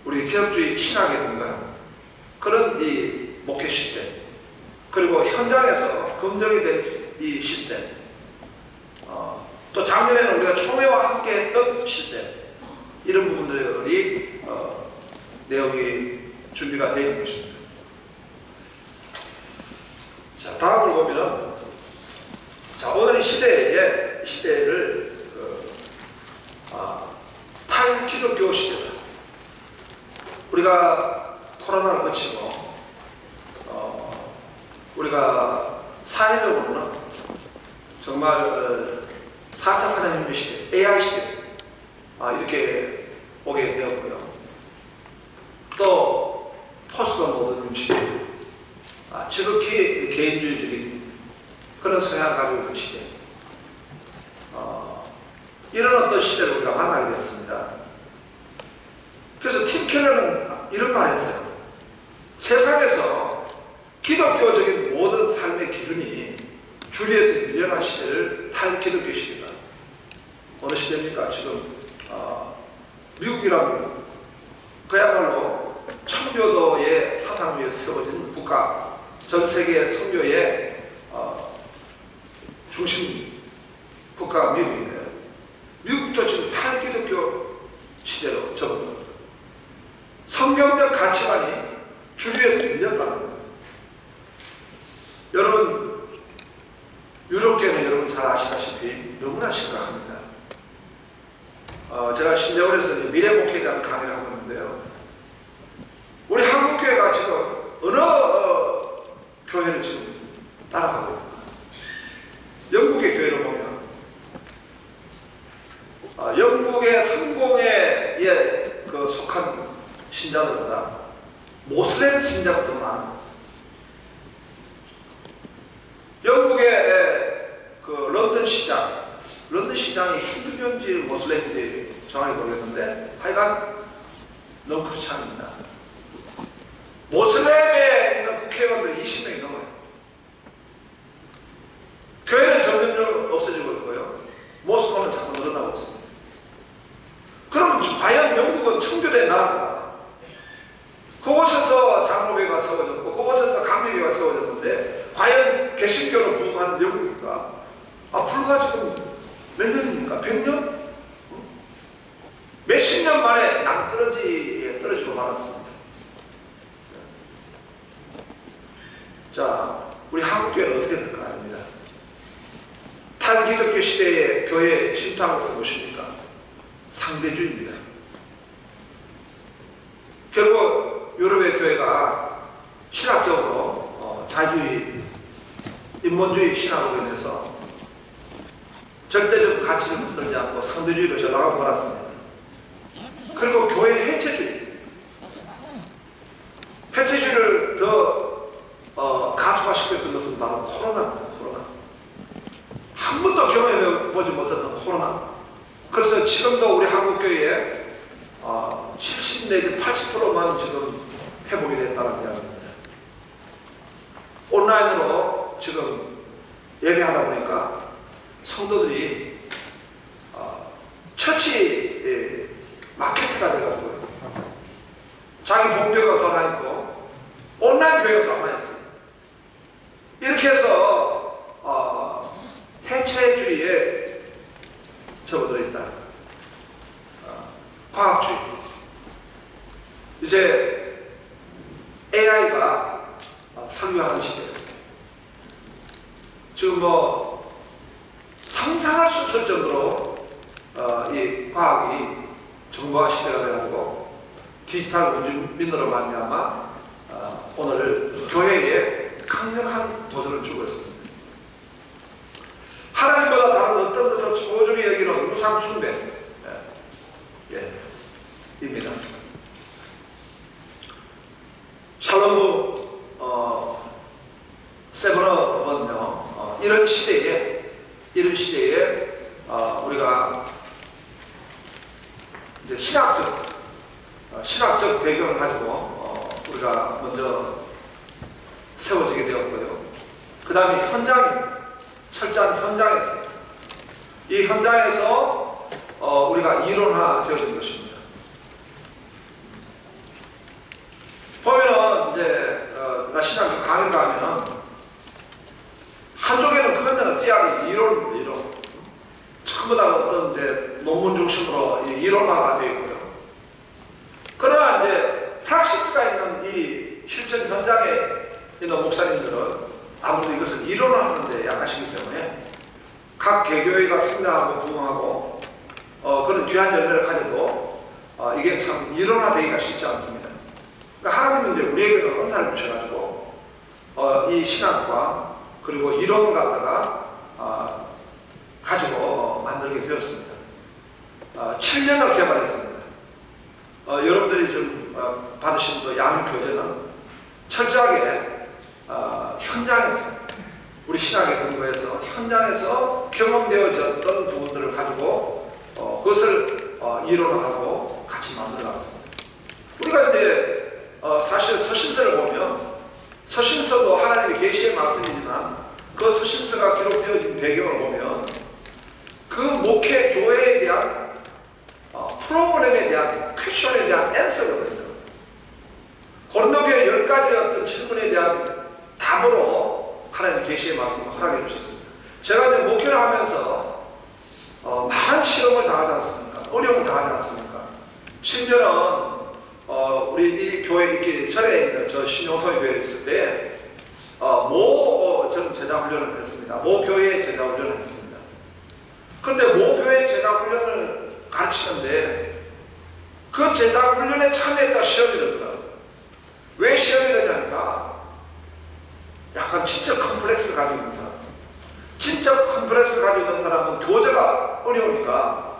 우리 개혁주의 신학에 있는가 그런 이 목회 시스템, 그리고 현장에서 긍정이 된 이 시스템, 또 작년에는 우리가 총회와 함께 했던 시스템, 이런 부분들이 내용이 준비가 되어 있는 것입니다. 자, 다음을 보면은, 자, 오늘 이 시대를 탈기독교 시대다. 우리가 코로나를 거치고 우리가 사회적으로는 정말 4차 산업혁명 시대, AI 시대 이렇게 오게 되었고요. 또 포스트 모더니즘 시대, 지극히 개인주의적인 그런 성향을 가지고 있는 시대, 이런 어떤 시대를 우리가 만나게 되었습니다. 그래서 릭켈러는 이런 말을 했어요. 세상에서 기독교적인 모든 삶의 기준이 주리에서 밀려난 시대를 탈기독교 시대다. 어느 시대입니까? 지금 미국이란 그야말로 청교도의 사상 위에 세워진 국가, 전 세계 선교의 중심 국가가 미국인데요. 미국도 지금 탈기독교 시대로 접어듭니다. 성경적 가치관이 주류에서 밀렸다는 거예요. 여러분, 유럽계는 여러분 잘 아시다시피 너무나 심각합니다. 제가 신대원에서 미래 목회에 대한 강의를 하고 있는데요. 우리 한국교회가 지금 어느 교회를 지금 따라가고 있는가? 영국의 교회를 보면 영국의 성공에 속한 신자들보다 모슬렘 신자가 더 많아요. 영국의 런던 시장이 힌두교인지 모슬렘인지 정확히 모르겠는데 하여간 너무 그렇지 않습니다. 모슬렘에 있는 국회의원들이 20명이 넘어요. 교회는 점점 없어지고 있고요. 모스크바는 자꾸 늘어나고 있습니다. 그럼 과연 영국은 청교도의 나라인가? 그곳에서 장로교가 세워졌고 그곳에서 감리교가 세워졌는데 과연 개신교로 부흥한 영국입니까? 불과 지금 몇 년입니까? 100년? 몇십 년 만에 낭떠러지에 떨어지고 말았습니다. 자, 우리 한국교회는 어떻게 될까 합니다. 탈기독교 시대의 교회에 침투한 것은 무엇입니까? 상대주의입니다. 결국 유럽의 교회가 신학적으로 자유주의, 인본주의 신학으로 인해서 절대적 가치를 흔들지 않고 상대주의로 전락하고 말았습니다. 그리고 교회 해체주의를 더 가속화시켰던 것은 바로 코로나입니다. 코로나. 한 번도 경험해보지 못했던 코로나. 그래서 지금도 우리 한국교회에 70 내지 80%만 지금 회복이 됐다는 이야기입니다. 온라인으로 지금 예배하다 보니까 성도들이 처치 마케트가 돼가지고요. 자기 본교회가 또 하나 있고 온라인 교회가 또 하나 있습니다. 이렇게 해서 해체주의에 접어들어 있다. 과학주의. 이제 AI가 설교하는 시대예요. 지금 상상할 수 없을 정도로 이 과학이 정보화 시대가 되고 디지털 문주민으로 말미암아 오늘 교회에 강력한 도전을 주고 있습니다. 하나님보다 다른 어떤 것을 소중히 여기는 우상 숭배 입니다. 샬롬부 세브너는요 이런 시대에 우리가 이제 신학적 배경을 가지고 우리가 먼저 세워지게 되었고요. 그 다음에 철저한 현장에서 이 현장에서 우리가 이론화 되어진 것입니다. 보면은 이제 나 신학교 강의를 가면은 한쪽에는 그거는 theory, 이론 전부 다 어떤 이제 논문 중심으로 이론화가 되어 있고요. 그러나 이제 프락시스가 있는 이 실천 현장에 있는 목사님들은 아무래도 이것을 이론화하는데 약하시기 때문에 각 개교회가 성장하고 부흥하고 그런 귀한 열매를 가져도 이게 참 이론화되기가 쉽지 않습니다. 그러니까 하나님은 이제 우리에게는 은사를 주셔가지고 이 신학과 그리고 이론을 갖다가 가지고 만들게 되었습니다. 7년을 개발했습니다. 여러분들이 좀 받으신 그 양육교재는 철저하게 현장에서 우리 신학에 근거해서 현장에서 경험되어졌던 부분들을 가지고 그것을 이론화하고 같이 만들어놨습니다. 우리 목회 교회에 대한 프로그램에 대한 퀘션에 대한 앤서거든요. 고린도교회 10가지의 어떤 질문에 대한 답으로 하나님 계시의 말씀을 허락해 주셨습니다. 제가 이제 목회를 하면서 많은 시험을 당하지 않습니까? 어려움을 당하지 않습니까? 심지어는 우리 이 교회 이렇게 전에 있는 저 신용통의 교회에 있을 때 저는 제자훈련을 했습니다. 모 교회에 제자훈련을 했습니다. 그런데 모 교회 제자훈련을 가르치는데 그 제자훈련에 참여했다 시험이 들더라고요. 왜 시험이 되냐니까 약간 진짜 컴플렉스를 가지고 있는 사람, 진짜 컴플렉스를 가지고 있는 사람은 교제가 어려우니까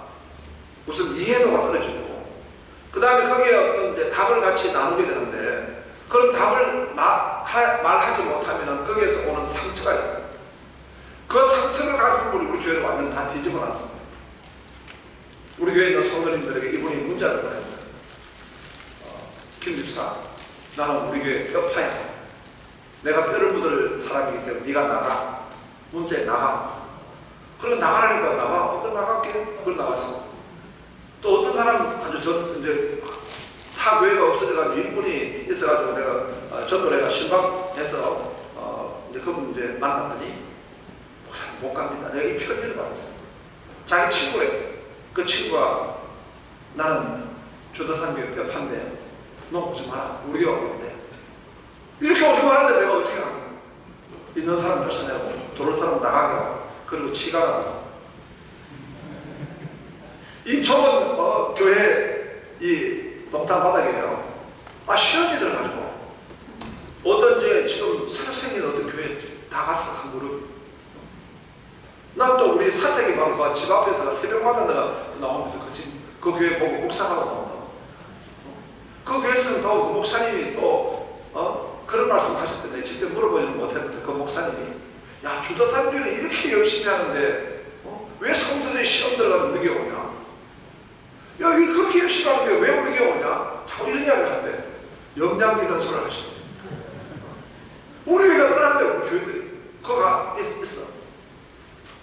무슨 이해도가 떨어지고 그 다음에 거기에 어떤 이제 답을 같이 나누게 되는데 그런 답을 말하지 못하면 거기에서 오는 상처가 있어요. 그 상처를 가지고 우리 교회를 완전 다 뒤집어 놨습니다. 우리 교회 있는 성도님들에게 이분이 문자를 보내요. 김 집사, 나는 우리 교회 뼈파야. 내가 뼈를 묻을 사람이기 때문에 네가 나가. 문제에 나가. 그러고 나가라니까 나가. 그럼 나갈게. 그럼 나갔어. 또 어떤 사람은 아주 이제 타 교회가 없어져가지고 일꾼이 있어가지고 내가 전도를 해가 신방해서 이제 그분 이제 만났더니 못 갑니다. 내가 이 편지를 받았어요. 자기 친구래. 그 친구가 나는 주도산교회 뼈판데 너 오지 마라. 우리 교회 오는데 이렇게 오지 말았는데 내가 어떻게 하고 있는 사람 쫓아내고 도를 사람 나가게 하고 그리고 치가라고 이 좁은 교회 이 동탄 바닥이에요. 시험이 들어가지고 어떤지 지금 새로 생긴 어떤 교회 다 갔어. 한 그룹. 난 또 우리 사택이 바로 집 앞에서 새벽마다 내가 나오면서 그 교회 보고 묵상하고 나온다고. 그 교회에서는 또 그 목사님이 또 그런 말씀 하셨던데 직접 물어보지는 못했는데 그 목사님이 야 주도산교회는 이렇게 열심히 하는데 왜 성도들이 시험 들어가는 우리 교회 오냐? 야 이거 그렇게 열심히 하는데 왜 우리 교회 오냐? 자꾸 이런 이야기를 한대. 영장기는 소리를 하시네. 우리 교회가 떠났는데 우리 교회들이 그거가 있어.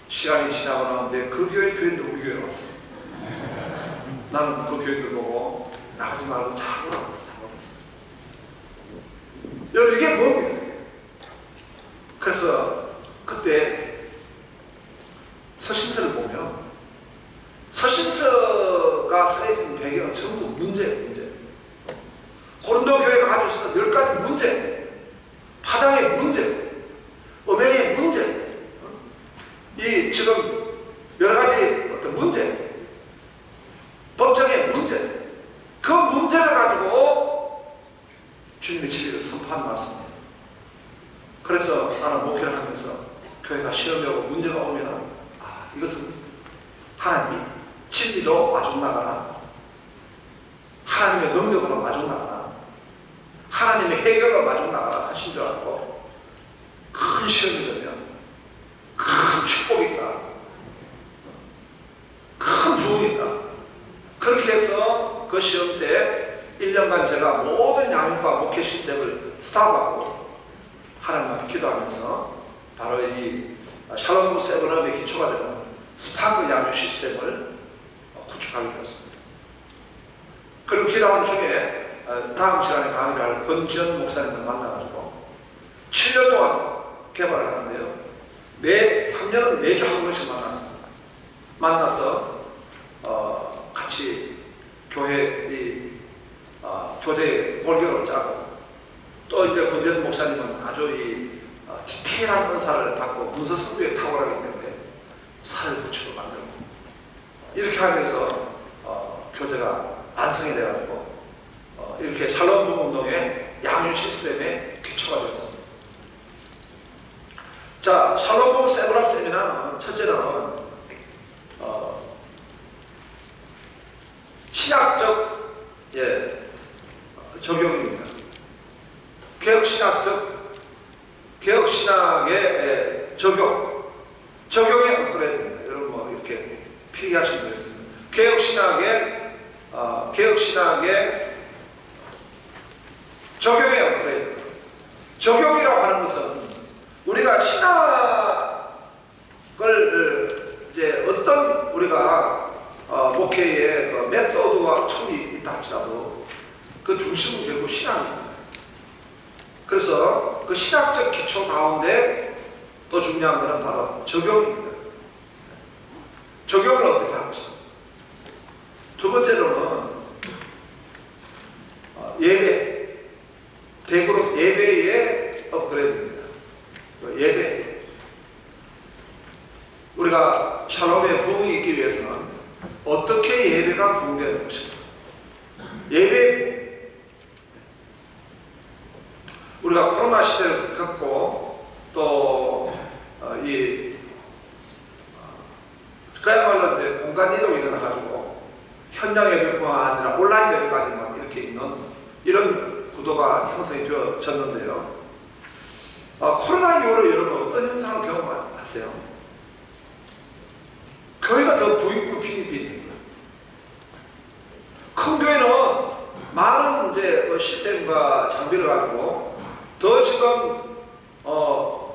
시간이 지나고 나는데 그 교회 교인도 우리 교회로 왔어. 나는 그 교인들 보고 나가지 말고 잘 오라고 했어. 여러분 이게 뭡니까? 그래서 그때 서신서를 보면 서신서가 쓰여진 배경은 전부 문제예요. 문제. 고린도 교회가 가지고 있는 10가지 문제, 파당의 문제, 음행의 문제, 이 지금 여러 가지 어떤 문제, 법정의 문제, 그 문제를 가지고 주님의 진리를 선포한 말씀입니다. 그래서 나는 목회를 하면서 교회가 시험이 오고 문제가 오면 이것은 하나님이 진리로 마중나가나 하나님의 능력으로 마중나가나 하나님의 해결로 마중나가나 하신 줄 알고 큰 시험이 되면 큰 축복이 있다. 큰 부흥이 있다. 그렇게 해서 그 시험 때 1년간 제가 모든 양육과 목회 시스템을 스탑하고 하나님 앞에 기도하면서 바로 이 샬롬 세븐업의 기초가 되는 스파크 양육 시스템을 구축하게 되었습니다. 그리고 기도하는 중에 다음 시간에 강의를 할 권지현 목사님을 만나가지고 7년 동안 개발을 하는데요. 매 3년은 매주 한 번씩 만났습니다. 만나서 같이 교회 교제 골격을 짜고 또 이제 권지현 목사님은 아주 디테일한 은사를 받고 문서 성도에 탁월하기 때문에 살을 붙이고 만들고 이렇게 하면서 교제가 완성이 돼가지고 이렇게 샬롬 부흥운동의 양육 시스템의 기초가 되었습니다. 자, 샬롬 부흥 세브랍 세미나는 첫째는 신학적 적용입니다. 개혁신학의 적용의 업그레이드입니다. 여러분 뭐 이렇게 필기하시면 되겠습니다. 개혁신학의 적용의 업그레이드. 적용이라고 하는 것은 우리가 신학을 이제 어떤 우리가 목회의 그 메소드와 툴이 있다 할지라도 그 중심은 결국 신앙입니다. 그래서 그 신학적 기초 가운데 또 중요한 것은 바로 적용입니다. 적용을 어떻게 하는 것입니다. 두 번째로는 예배, 대그룹 예배의 업그레이드입니다. 예배. 우리가 샬롬의 부흥이 있기 위해서는 어떻게 예배가 부흥되는 것인가. 예배의 부흥. 우리가 코로나 시대를 겪고 또 그야말로 이제 공간 이동이 일어나가지고 현장 예배뿐만 아니라 온라인 예배까지만 이렇게 있는 이런 구도가 형성이 되어졌는데요. 코로나 이후로 여러분 어떤 현상을 경험하세요? 교회가 더 부익부빈인 거예요. 큰 교회는 많은 이제 시스템과 장비를 가지고 더 지금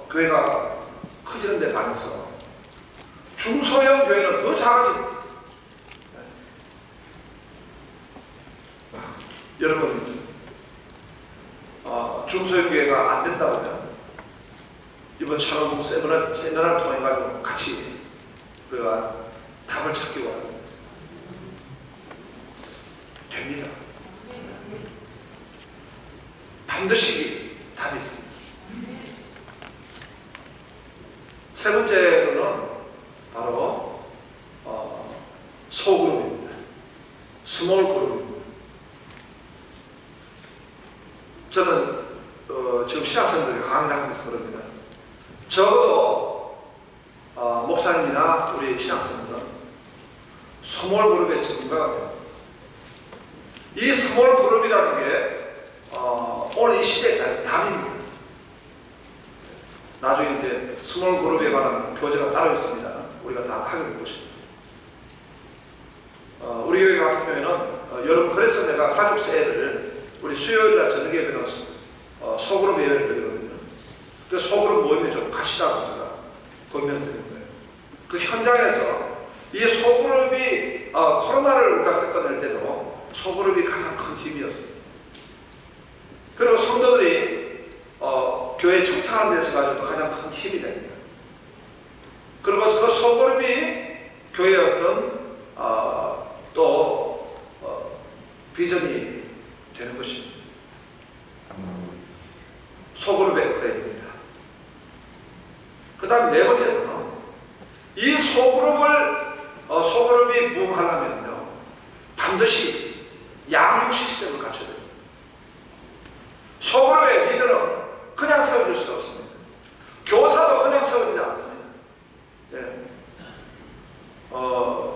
교회가 커지는 데 반해서 중소형 교회는 더 작아집니다. 여러분 중소형 교회가 안 된다 보면 이번 샬롬 세미나를 통해 가지고 같이 우리가 답을 찾기 원합니다. 됩니다. 반드시 답이 있습니다. 세 번째로는 바로 소그룹입니다. 스몰 그룹입니다. 저는 지금 신학생들에게 강의를 하면서 그럽니다. 적어도 목사님이나 우리 신학생들은 스몰 그룹의 전문가가 됩니다. 이 스몰 그룹이라는 게 오늘 이 시대의 답입니다. 나중에 이제 스몰 그룹에 관한 교재가 따로 있습니다. 우리가 다 하게 될 것입니다. 우리 교회 같은 경우에는 여러분 그래서 내가 가족 세회를 우리 수요일날 저녁 예배는 소그룹 예배를 드리거든요. 그 소그룹 모임에 좀 가시라고 제가 권면을 드리는 거예요. 그 현장에서 이 소그룹이 코로나를 우리가 겪어낼 때도 소그룹이 가장 큰 힘이었습니다. 그리고 성도들이 교회 청창하는 데서 가지고 가장 큰 힘이 됩니다. 그리고 그 소그룹이 교회의 어떤 또 비전이 되는 것입니다. 소그룹의 업그레이드입니다. 그 다음에 네 번째는 이 소그룹이 부흥하려면요 반드시 양육 시스템을 갖춰야 됩니다. 소그룹의 리더는 그냥 세워질 수가 없습니다. 교사도 그냥 세워지지 않습니다. 네.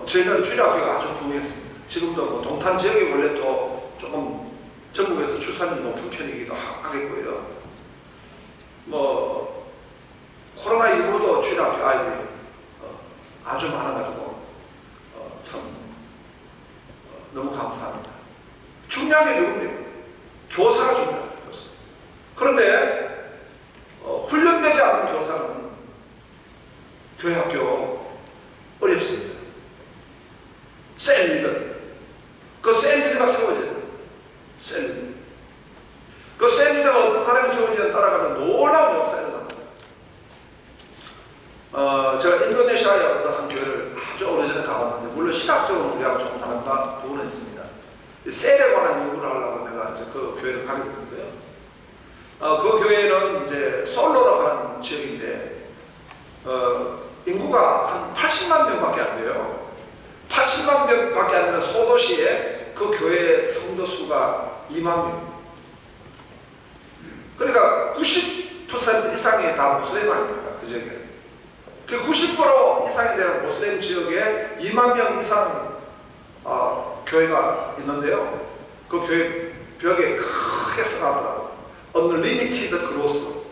저희는 주일학교가 아주 부흥했습니다. 지금도 뭐 동탄 지역이 원래 또 조금 전국에서 출산율이 높은 편이기도 하겠고요. 뭐 코로나 이후로도 주일학교 아이들이 아주 많아가지고 참 너무 감사합니다. 중요한 게 누굽니까? 교사가 중요합니다. 교사. 그런데 훈련되지 않은 교사는 교회 학교 어렵습니다. 셀 리더. 그 셀 리더가 세워져야 돼요. 셀 리더. 그 셀 리더가 어떤 사람이 세워지냐에 따라가는 놀라운 역사가 일어납니다. 제가 인도네시아의 어떤 한 교회를 아주 오래전에 가봤는데, 물론 신학적으로 우리하고 좀 다른 부분은 있습니다. 셀에 관한 연구를 하려고 내가 이제 그 교회를 가게 됐는데요. 그 교회는 이제 솔로로 하는 지역인데, 인구가 한 80만 명밖에 안 돼요. 80만 명밖에 안 되는 소도시에 그 교회 성도 수가 2만 명. 그러니까 90% 이상이 다 무슬림 아닙니까? 그 지역에. 그 90% 이상이 되는 무슬림 지역에 2만 명 이상 교회가 있는데요. 그 교회 벽에 크게 써놨더라고요. Unlimited Growth.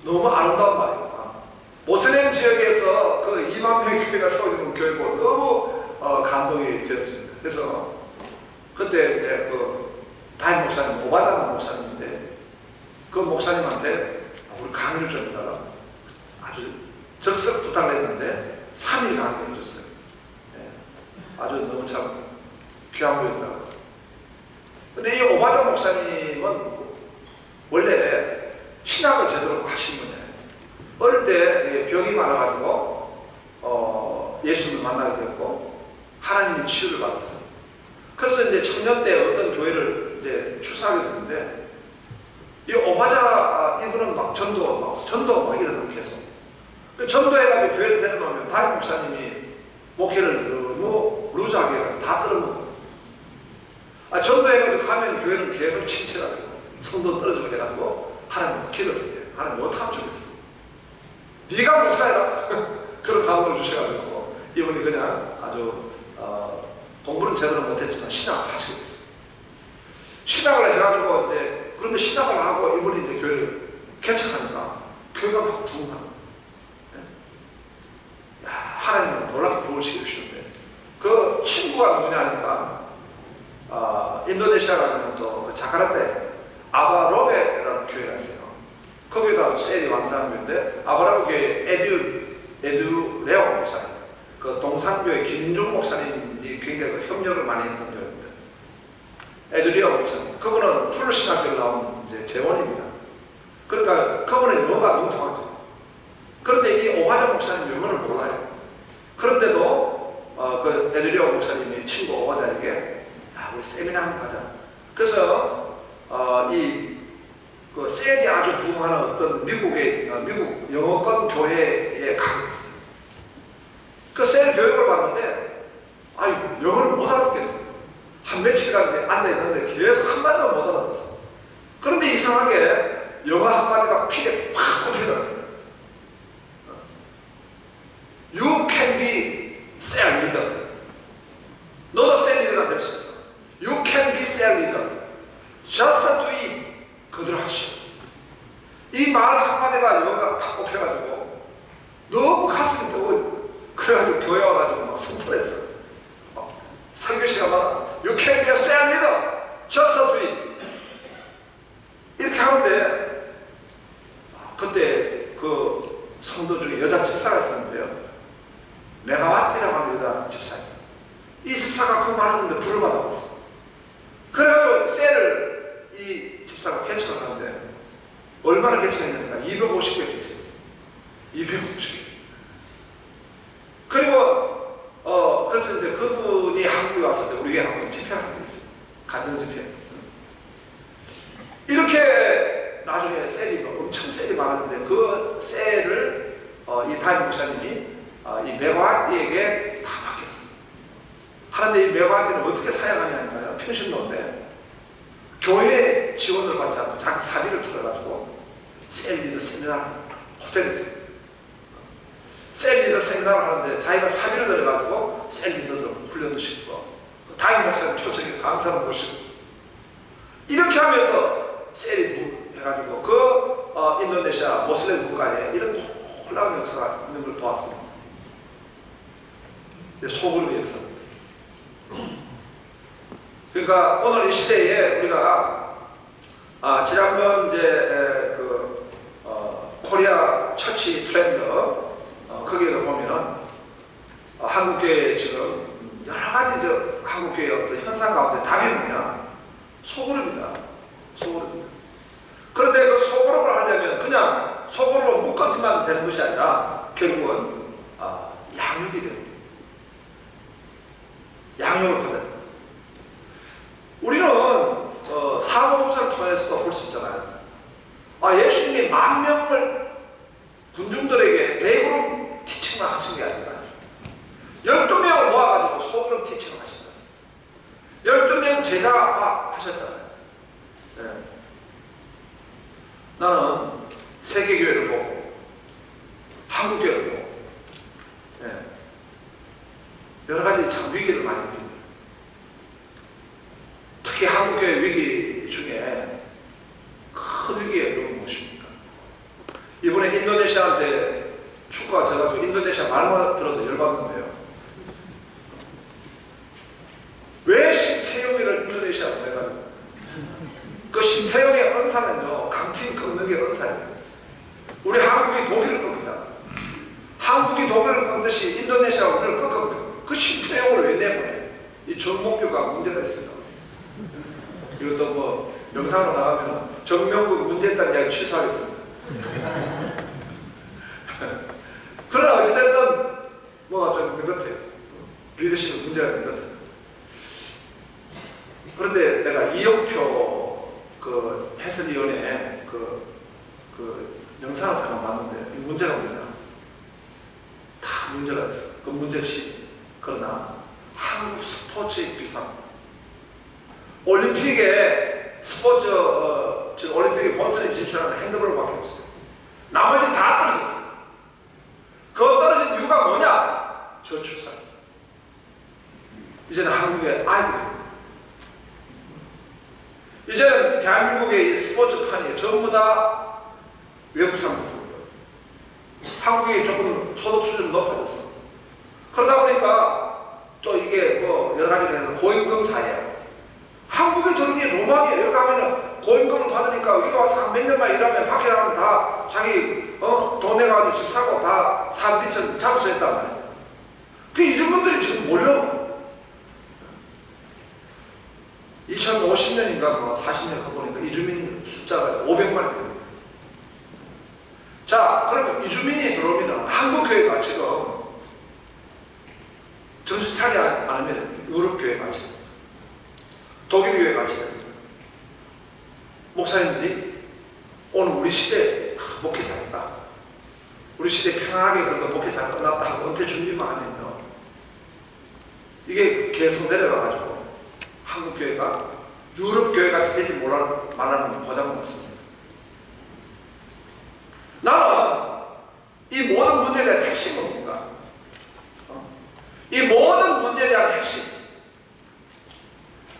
너무 아름다운 말이에요. 모슬렘 지역에서 그 2만 명의 교회가 세워지는 교회를 보고 너무 감동이 되었습니다. 그래서 그때 이제 그 다임 목사님, 오바자마 목사님인데 그 목사님한테 우리 강의를 좀 해달라 아주 적석 부탁을 했는데 3일 강의를 해줬어요. 예. 아주 너무 참 귀한 분이더라고요. 근데 이 오바자 목사님은 원래 신학을 제대로 하신 분이에요. 어릴 때 병이 많아가지고 예수님을 만나게 되었고 하나님의 치유를 받았어요. 그래서 이제 청년 때 어떤 교회를 이제 출사하게 됐는데 이 오바자 이분은 막 전도 막 이러는 계속. 전도해가지고 교회를 데려놓으면 다른 목사님이 목회를 너무 루즈하게 해가지고 다 떨어먹어요. 전도해가지고 가면 교회는 계속 침체가 되고 성도 떨어지게 돼가지고 하나님 기도를 해요. 하나님 어떡하면 좋겠어요. 네가 목사야. 그런 감동을 주셔가지고 이분이 그냥 아주 공부는 제대로 못했지만 신학을 하시게 됐어요. 신학을 해가지고 이제 그런데 신학을 하고 이분이 이제 교회를 개척하니까 교회가 막 부흥하는 거예요. 하나님은 놀랍게 부흥시켜 주시는데 그 친구가 누구냐 하니까 인도네시아 가면 또 자카르타에 아바로베라는 교회가 있어요. 거기가 세리 왕사교인데 아바로베 교회 에듀레오 목사님, 그 동산교회 김인중 목사님이 굉장히 협력을 많이 했던 교회입니다. 에듀레오 목사님, 그분은 풀신학교를 나온 이제 재원입니다. 그러니까 그분은 영어가 능통하죠. 그런데 이 오바자 목사님 영어를 몰라요. 그런데도 그 에듀레오 목사님이 친구 오바자에게 우리 세미나 한번 가자. 그래서 그 셀이 아주 부흥하는 어떤 미국 영어권 교회에 가게 됐어요. 그 셀 교육을 받는데 영어를 못 알아듣겠네요. 한 며칠간 앉아있는데 계속 한마디도 못 알아듣었어. 그런데 이상하게 영어 한마디가 피에 팍 꽂히더라고요. You can be cell leader. 너도 셀 리더가 될 수 있어. You can be cell leader. Just do it. 그대로 하시오. 이 말 한마디가 영어가 탁 꽂혀가지고 너무 가슴이 뜨거워요. 그래가지고 교회 와가지고 막 선포했어. 설교 시간마다 You can be a cell leader. Just do it. 이렇게 하는데 그때 그 성도 중에 여자 집사가 있었는데요. 메가와트라고 하는 여자 집사예요. 이 집사가 그 말을 듣는데 불을 받아봤어. 그래가지고 셀을 이 집사가 개척을 하는데 얼마나 개척했냐니까 250개 개척했어요. 250개. 그리고 그래서 이제 그분이 한국에 왔을 때 우리 교회 한번 집회를 한 적이 있어요. 가정 집회. 이렇게 나중에 셀이 엄청 셀이 많았는데 그 셀을 이 다임 목사님이 이 메가와트에게 다 맡겼어요. 하는데 이 메가와트는 어떻게 사용하냐니까요. 평신도인데 교회 지원을 받지 않고 자기 사비를 들어가지고 셀리더 세미나를 호텔에서 셀리더 세미나를 하는데 자기가 사비를 들어가지고 셀리더를 훈련도 시키고 다임 목사님 초청해 강사를 모시고 이렇게 하면서 셀이 해가지고 그 인도네시아 모슬렘 국가에 이런 놀라운 역사가 있는 걸 보았습니다. 소그룹의 역사입니다. 그러니까 오늘 이 시대에 우리가 지난번 이제 코리아 처치 트렌드 거기에 보면 한국교회 지금 여러 가지 한국교회 어떤 현상 가운데 답이 뭐냐? 소그룹이다. 소그룹입니다. 그런데 그 소그룹을 하려면 그냥 소그룹으로 묶어지만 되는 것이 아니라 결국은 양육이 됩니다. 양육을 받아야 됩니다. 우리는 사도행전을 통해서도 볼 수 있잖아요. 예수님이 10,000명을 군중들에게 대그룹 티칭만 하신 게 아니라 12명을 모아가지고 소그룹 티칭을 하시잖아요. 12명 제자화 하셨잖아요. 네. 나는 세계교회를 보고 한국교회를 보고 여러 가지 참 위기를 많이 느낍니다. 특히 한국교회 위기 중에 큰 위기가 무엇입니까? 이번에 인도네시아한테 축구가 져가지고 인도네시아 말만 들어도 열받는데요. 왜 심태용이를 인도네시아 보내가지고 그 심태용의 은사는요 강팀 꺾는 게 은사예요. 우리 한국이 독일을 꺾자. 한국이 독일을 꺾다 꺾듯이 인도네시아가 우리를 꺾었거든요. 그 신태용을 왜 내보내? 이 정몽규가 문제가 있어요. 이것도 뭐 영상으로 나가면 정명국 문제했다는 이야기 취소하겠습니다. 그러나 어찌됐든 뭐가 좀 있는 것 같아요. 리더십에 문제가 있는 것 같아요. 그런데 내가 이영표 그 해설위원회 그 영상을 잠깐 봤는데 이 문제가 뭐냐? 다 문제가 있어. 그 문제시. 그러나 한국 스포츠의 비상. 올림픽에 스포츠 즉 올림픽에 본선에 진출하는 핸드볼밖에 없어요. 나머지 다 떨어졌어요. 그 떨어진 이유가 뭐냐? 저출산. 이제는 한국의 아이들, 이제는 대한민국의 이 스포츠판이 전부 다 외국 사람들이고요. 한국이 조금 소득 수준이 높아졌어. 그러다 보니까 또 이게 뭐 여러 가지로 해서 고임금 사회예요. 한국에 들은 게 로망이에요. 여기 가면은 고임금을 받으니까 여기 와서 한 몇 년만 일하면 밖에 나가면 다 자기 돈 내가지고 집 사고 다 산비천 장수했단 말이에요. 그 이런 분들이 지금 몰려. 2050년인가 뭐 40년 가보니까 이주민 숫자가 500만이 됩니다. 자, 그러면 이주민이 들어오면 한국교회가 지금 정신 차리지 않으면 유럽교회 같이, 독일교회 같이 됩니다. 목사님들이 오늘 우리 시대 목회 잘했다, 우리 시대 편안하게 그래도 목회 잘 끝났다 하고 은퇴 준비만 하면요, 이게 계속 내려가가지고 한국교회가 유럽교회같이 되지 말하는 보장은 없습니다. 나는 이 모든 문제에 대한 핵심은 뭡니까? 이 모든 문제에 대한 핵심.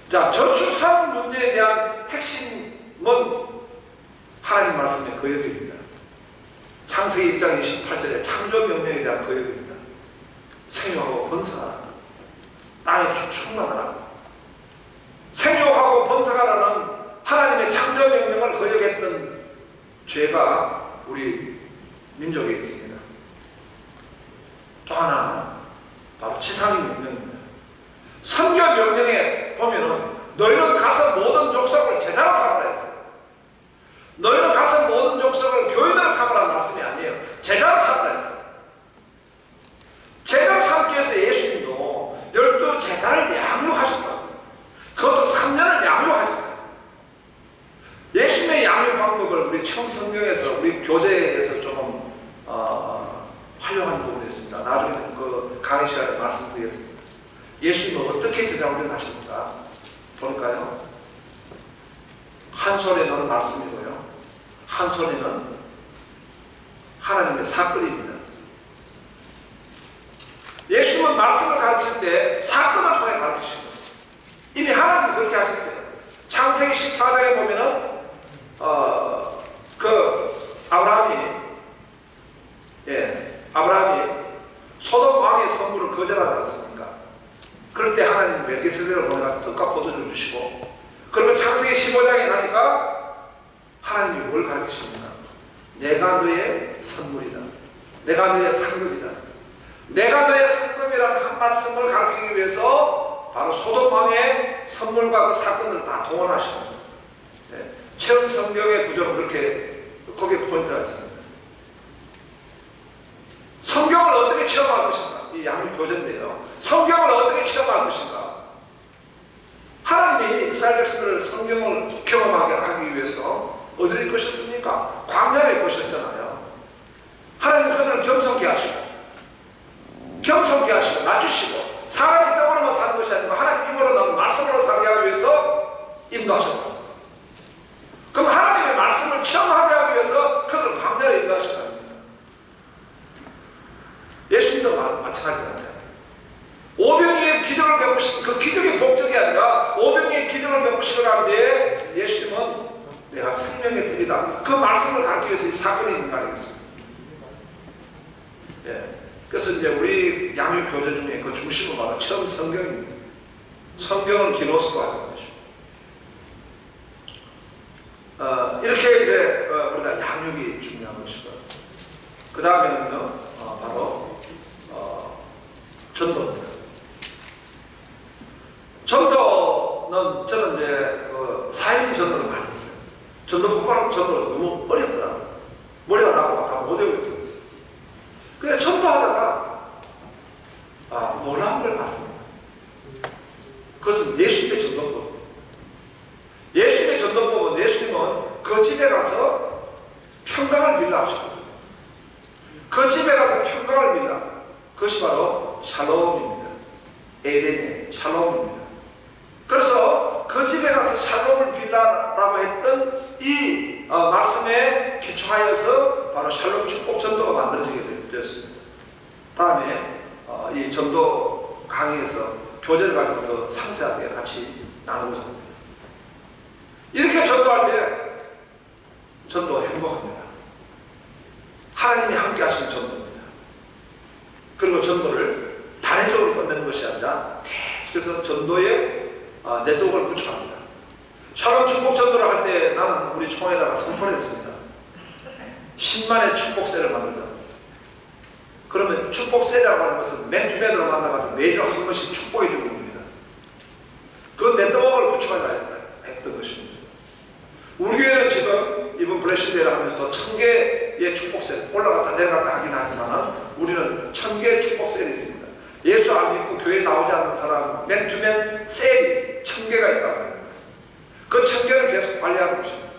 자, 저출산 문제에 대한 핵심은 하나님 말씀의 거역입니다. 창세기 1장 28절에 창조 명령에 대한 거역입니다. 생육하고 번성하라. 땅에 충만하라. 생육하고 번성하라는 하나님의 창조 명령을 거역했던 죄가 우리 민족에 있습니다. 또 하나 바로 지상의 명령입니다. 선교 명령에 보면은 너희는 가서 모든 족속을 제자로 삼으라 했어요. 너희는 가서 모든 족속을 교인으로 삼으라는 말씀이 아니에요. 제자로 삼으라 했어요. 제자로 삼기 위해서 예수님도 12 제자를 양육하셨다. 그것도 3년을 양육하셨어요. 예수님의 양육 방법을 우리 청성경에서 우리 교재에서 조금 활용한 부분이 있습니다. 나중에 그 강의 시간에 말씀드리겠습니다. 예수님은 어떻게 제자 훈련하십니까? 보니까요, 한 소리는 말씀이고요, 한 소리는 하나님의 사건입니다. 예수님은 말씀을 가르칠 때 사건을 통해 가르치십니다. 이미 하나님은 그렇게 하셨어요. 창세기 14장에 보면은 아브라함이 소돔 왕의 선물을 거절하지 않습니까? 그럴 때 하나님은 멜기세덱을 보내가 떡과 포도주를 주시고, 그리고 창세기 15장에 가니까 하나님이 뭘 가르치십니까? 내가 너의 선물이다. 내가 너의 상급이다. 내가 너의 상급이라는 한 말씀을 가르치기 위해서 바로 소돔 왕의 선물과 그 사건들을 다 동원하십니다. 체험 성경의 구조는 그렇게 거기에 포인트가 있습니다. 성경을 어떻게 체험할 것인가? 이 양육 교재인데요. 성경을 어떻게 체험할 것인가? 하나님이 이스라엘 백성들을 성경을 경험하게 하기 위해서 어디를 이끄셨습니까? 광야에 이끄셨잖아요. 하나님은 그들을 겸손케 하시고 낮추시고, 사람이 떡으로만 사는 것이 아니고 하나님 입으로는 말씀으로 살게 하기 위해서 인도하셨다. 그럼 하나님의 말씀을 체험하게 하기 위해서 그들을 광야에 인도하신 겁니다. 예수님도 마찬가지잖아요. 오병이의 기적을 베푸신 그 기적의 목적이 아니라 오병이의 기적을 베푸시고 난 뒤에 예수님은 내가 생명의 떡이다, 그 말씀을 가르치기 위해서 이 사건이 있는 거 아니겠습니까? 그래서 이제 우리 양육 교재 중에 그 중심은 바로 처음 성경입니다. 성경을 기노스로 하는 것이죠. 이렇게 이제 우리가 양육이 중요한 것이고, 그 다음에는요, 바로 전도입니다. 전도는 저는 이제 그 4.19 전도를 많이 했어요. 전도 폭발하고 전도가 너무 어렵더라고요. 머리가 나쁘고 다 못 외웠어요. 그래 전도하다가 놀라운 걸 봤습니다. 그것은 예수님의 전도법. 예수님의 전도법은 예수님은 그 집에 가서 평강을 빌라 하셨거든요. 그 집에 가서 평강을 빌라. 그것이 바로 샬롬입니다. 에덴의 샬롬입니다. 그래서 그 집에 가서 샬롬을 빌라라고 했던 이 말씀에 기초하여서 바로 샬롬 축복 전도가 만들어지게 되었습니다. 다음에 이 전도 강의에서 교제를 가지고 더 상세하게 같이 나누고자 합니다. 이렇게 전도할 때 전도 행복합니다. 하나님이 함께 하시는 전도입니다. 그리고 전도를 단회적으로 끝내는 것이 아니라 계속해서 전도의 네트워크를 구축합니다. 샬롬 축복 전도를 할 때 나는 우리 총회에다가 선포를 했습니다. 10만의 축복세를 만들자. 그러면 축복세라고 하는 것은 맨투맨으로 만나가지고 매주 한 번씩 축복해 주는 겁니다. 그 네트워크를 구축하자 했던 것입니다. 우리 교회는 지금 이번 블레싱데이를 하면서도 1000개의 축복세 올라갔다 내려갔다 하긴 하지만 우리는 1000개의 축복셀이 있습니다. 예수 안 믿고 교회에 나오지 않는 사람 맨투맨 셀이 1000개가 있다고 합니다. 그 1000개를 계속 관리하고 있습니다.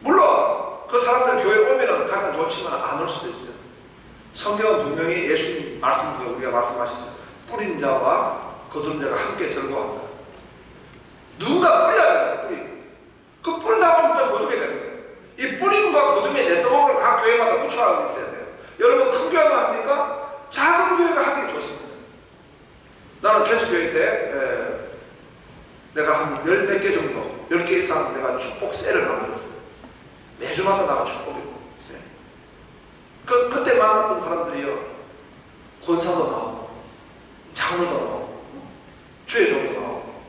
물론 그 사람들 교회 오면 가장 좋지만 안 올 수도 있어요. 성경은 분명히 예수님 말씀 중에 우리가 말씀하셨어요. 뿌린 자와 거둔 자가 함께 절거한다. 누군가 뿌려야 돼요. 뿌리. 그 뿌리다 보면 또 거두게 되는 거예요. 이 뿌림과 거둠의 네트워크를 각 교회마다 구축하고 있어야 돼요. 여러분 큰 교회만 합니까? 작은 교회가 하기 좋습니다. 나는 개척교회 때 내가 한 10몇 개 정도 10개 이상 내가 축복셀을 만들었어요. 매주마다 나가 축복이고 그때 만났던 사람들이요 권사도 나오고 장로도 나오고 주의종도 나오고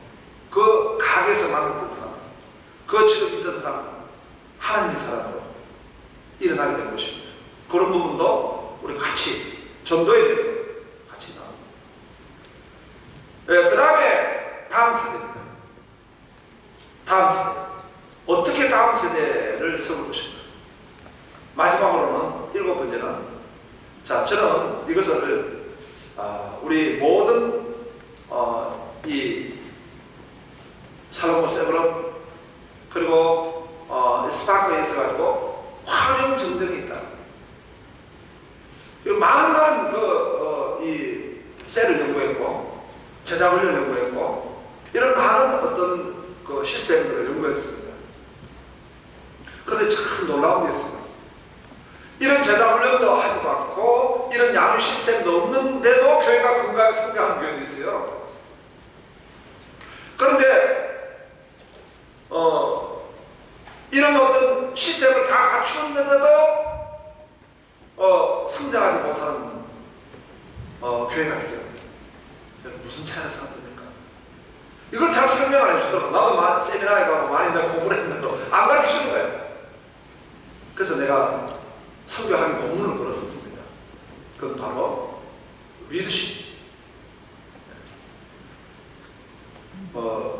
그 가게에서 만났던 사람 그 지금 있던 사람 하나님의 사람으로 일어나게 된 것입니다. 그런 부분도 우리 같이 전도에 대해서 같이 나옵니다. 그 다음에 다음 세대입니다. 다음 세대 어떻게 다음 세대를 세울 것인가. 마지막으로는 7번째는 자 저는 이것을 우리 모든 이 살로몬 세브론 그리고 스파크에 있어가지고 활용 전쟁이 있다. 많은 이 셀을 연구했고 제자훈련을 연구했고 이런 많은 어떤 그 시스템들을 연구했습니다. 그런데 참 놀라운 게 있습니다. 이런 제자훈련도 하지도 않고 이런 양육 시스템도 없는데도 교회가 건강하게 성장하는 교회도 있어요. 그런데 이런 어떤 시스템을 다 갖추었는데도 성장하지 못하는 교회가 있어요. 무슨 차이가 생각됩니까? 이걸 잘 설명 안 해주더라고. 나도 세미나에 가고 많이 내가 공부를 했는데도 안 가르쳐주는 거예요. 그래서 내가 설교하기 논문을 걸었었습니다. 그건 바로 리더십.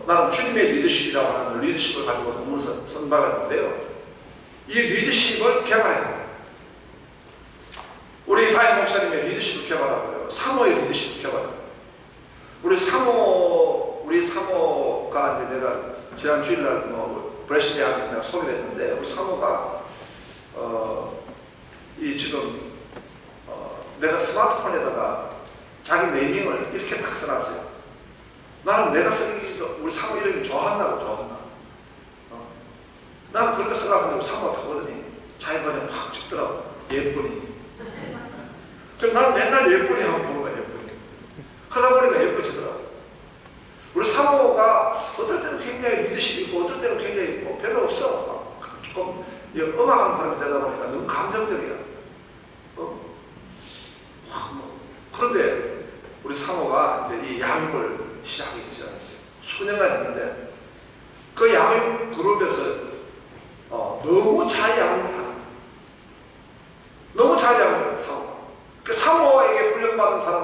나는 주님의 리더십이라고 하는 리더십을 가지고 논문을 선박했는데요. 이 리더십을 개발해요. 우리 다임 목사님의 리더십을 개발하고요. 사모의 리더십을 개발해요. 우리 사모가 이제 내가 지난 주일날 브레시데이 하면서 내가 소개를 했는데 우리 사모가 이 지금 내가 스마트폰에다가 자기 네이밍을 이렇게 딱 써놨어요. 나는 내가 쓰기도 우리 사모 이름이 좋아한다고 좋아한다. 나는 그렇게 써놨는데 우리 사모가 타거든요. 자기가 그냥 팍 찍더라고. 예쁘니. 그래서 나는 맨날 예쁘니 하고 보는 거야. 예쁘니. 그러다 보니까 예뻐지더라고. 우리 사모가 어떨 때는 굉장히 리더십이 있고 어떨 때는 굉장히 별로 없어. 조금 음악하는 사람이 되다 보니까 너무 감정적이야. 그런데 우리 사모가 이제 이 양육을 시작했지 않았어요. 수년간 했는데 그 양육 그룹에서 너무 잘 양육을 하는 너무 잘 양육을 사모. 그 사모에게 훈련받은 사람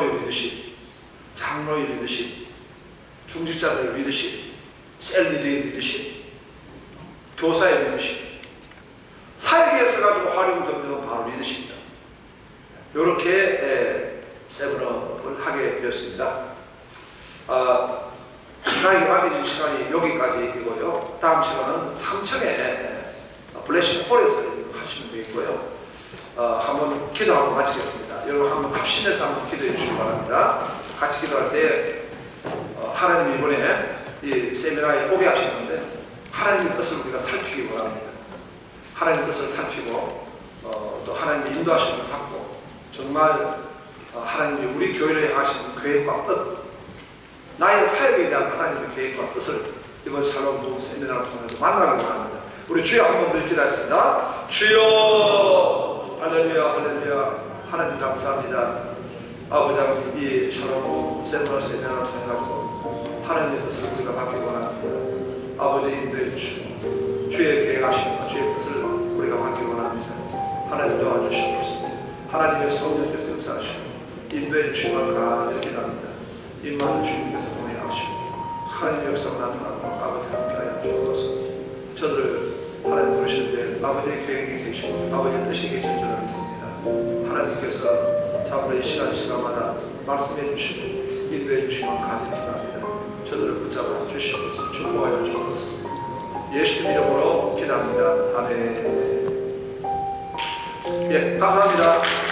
성도의 리더십, 장로의 리더십, 중직자들의 리더십, 셀 리더의 리더십, 교사의 리더십, 사역에서 가지고 활용을 점는 바로 리더십입니다. 이렇게 세븐업을 하게 되었습니다. 나에게 맡겨진 시간이 여기까지이고요. 다음 시간은 3층에 블레싱 홀에서 하시면 되겠고요. 한번 기도하고 마치겠습니다. 여러분 한번 합심해서 한번 기도해 주시기 바랍니다. 같이 기도할 때 하나님이 이번에 이 세미나에 오게 하셨는데 하나님의 뜻을 우리가 살피기 원합니다. 하나님의 뜻을 살피고 또 하나님의 인도하심을 받고 정말 하나님이 우리 교회를 하시는 계획과 뜻, 나의 사역에 대한 하나님의 계획과 뜻을 이번 샬롬 부흥 세미나를 통해서 만나기 원합니다. 우리 주여 한번 더 기도하겠습니다. 주여, 할렐루야, 할렐루야. 하나님 감사합니다. 아버지 하나님, 이 샬롬 부흥 세미나를 통해 가지고 하나님의 뜻을 우리가 받기 원합니다. 아버지 인도해 주시고 주의 계획하심과 주의 뜻을 우리가 받기 원합니다. 하나님 도와주시옵소서. 하나님의 성령께서 역사하시고 인도해 주시면 간절히 기도합니다. 임마누엘 주님께서 동행하시고 하나님의 역사가 나타나고 아버지 함께하여 주옵소서. 저들을 하나님 부르시는데 아버지의 계획이 계시고 아버지의 뜻이 계신 줄 알겠습니다. 하나님께서 참으로 이 시간마다 말씀해 주시고 인도해 주시면 간절히 기도합니다. 저들을 붙잡아 주시옵소서. 축복하여 주옵소서. 예수님 이름으로 기도합니다. 아멘. 예, 감사합니다.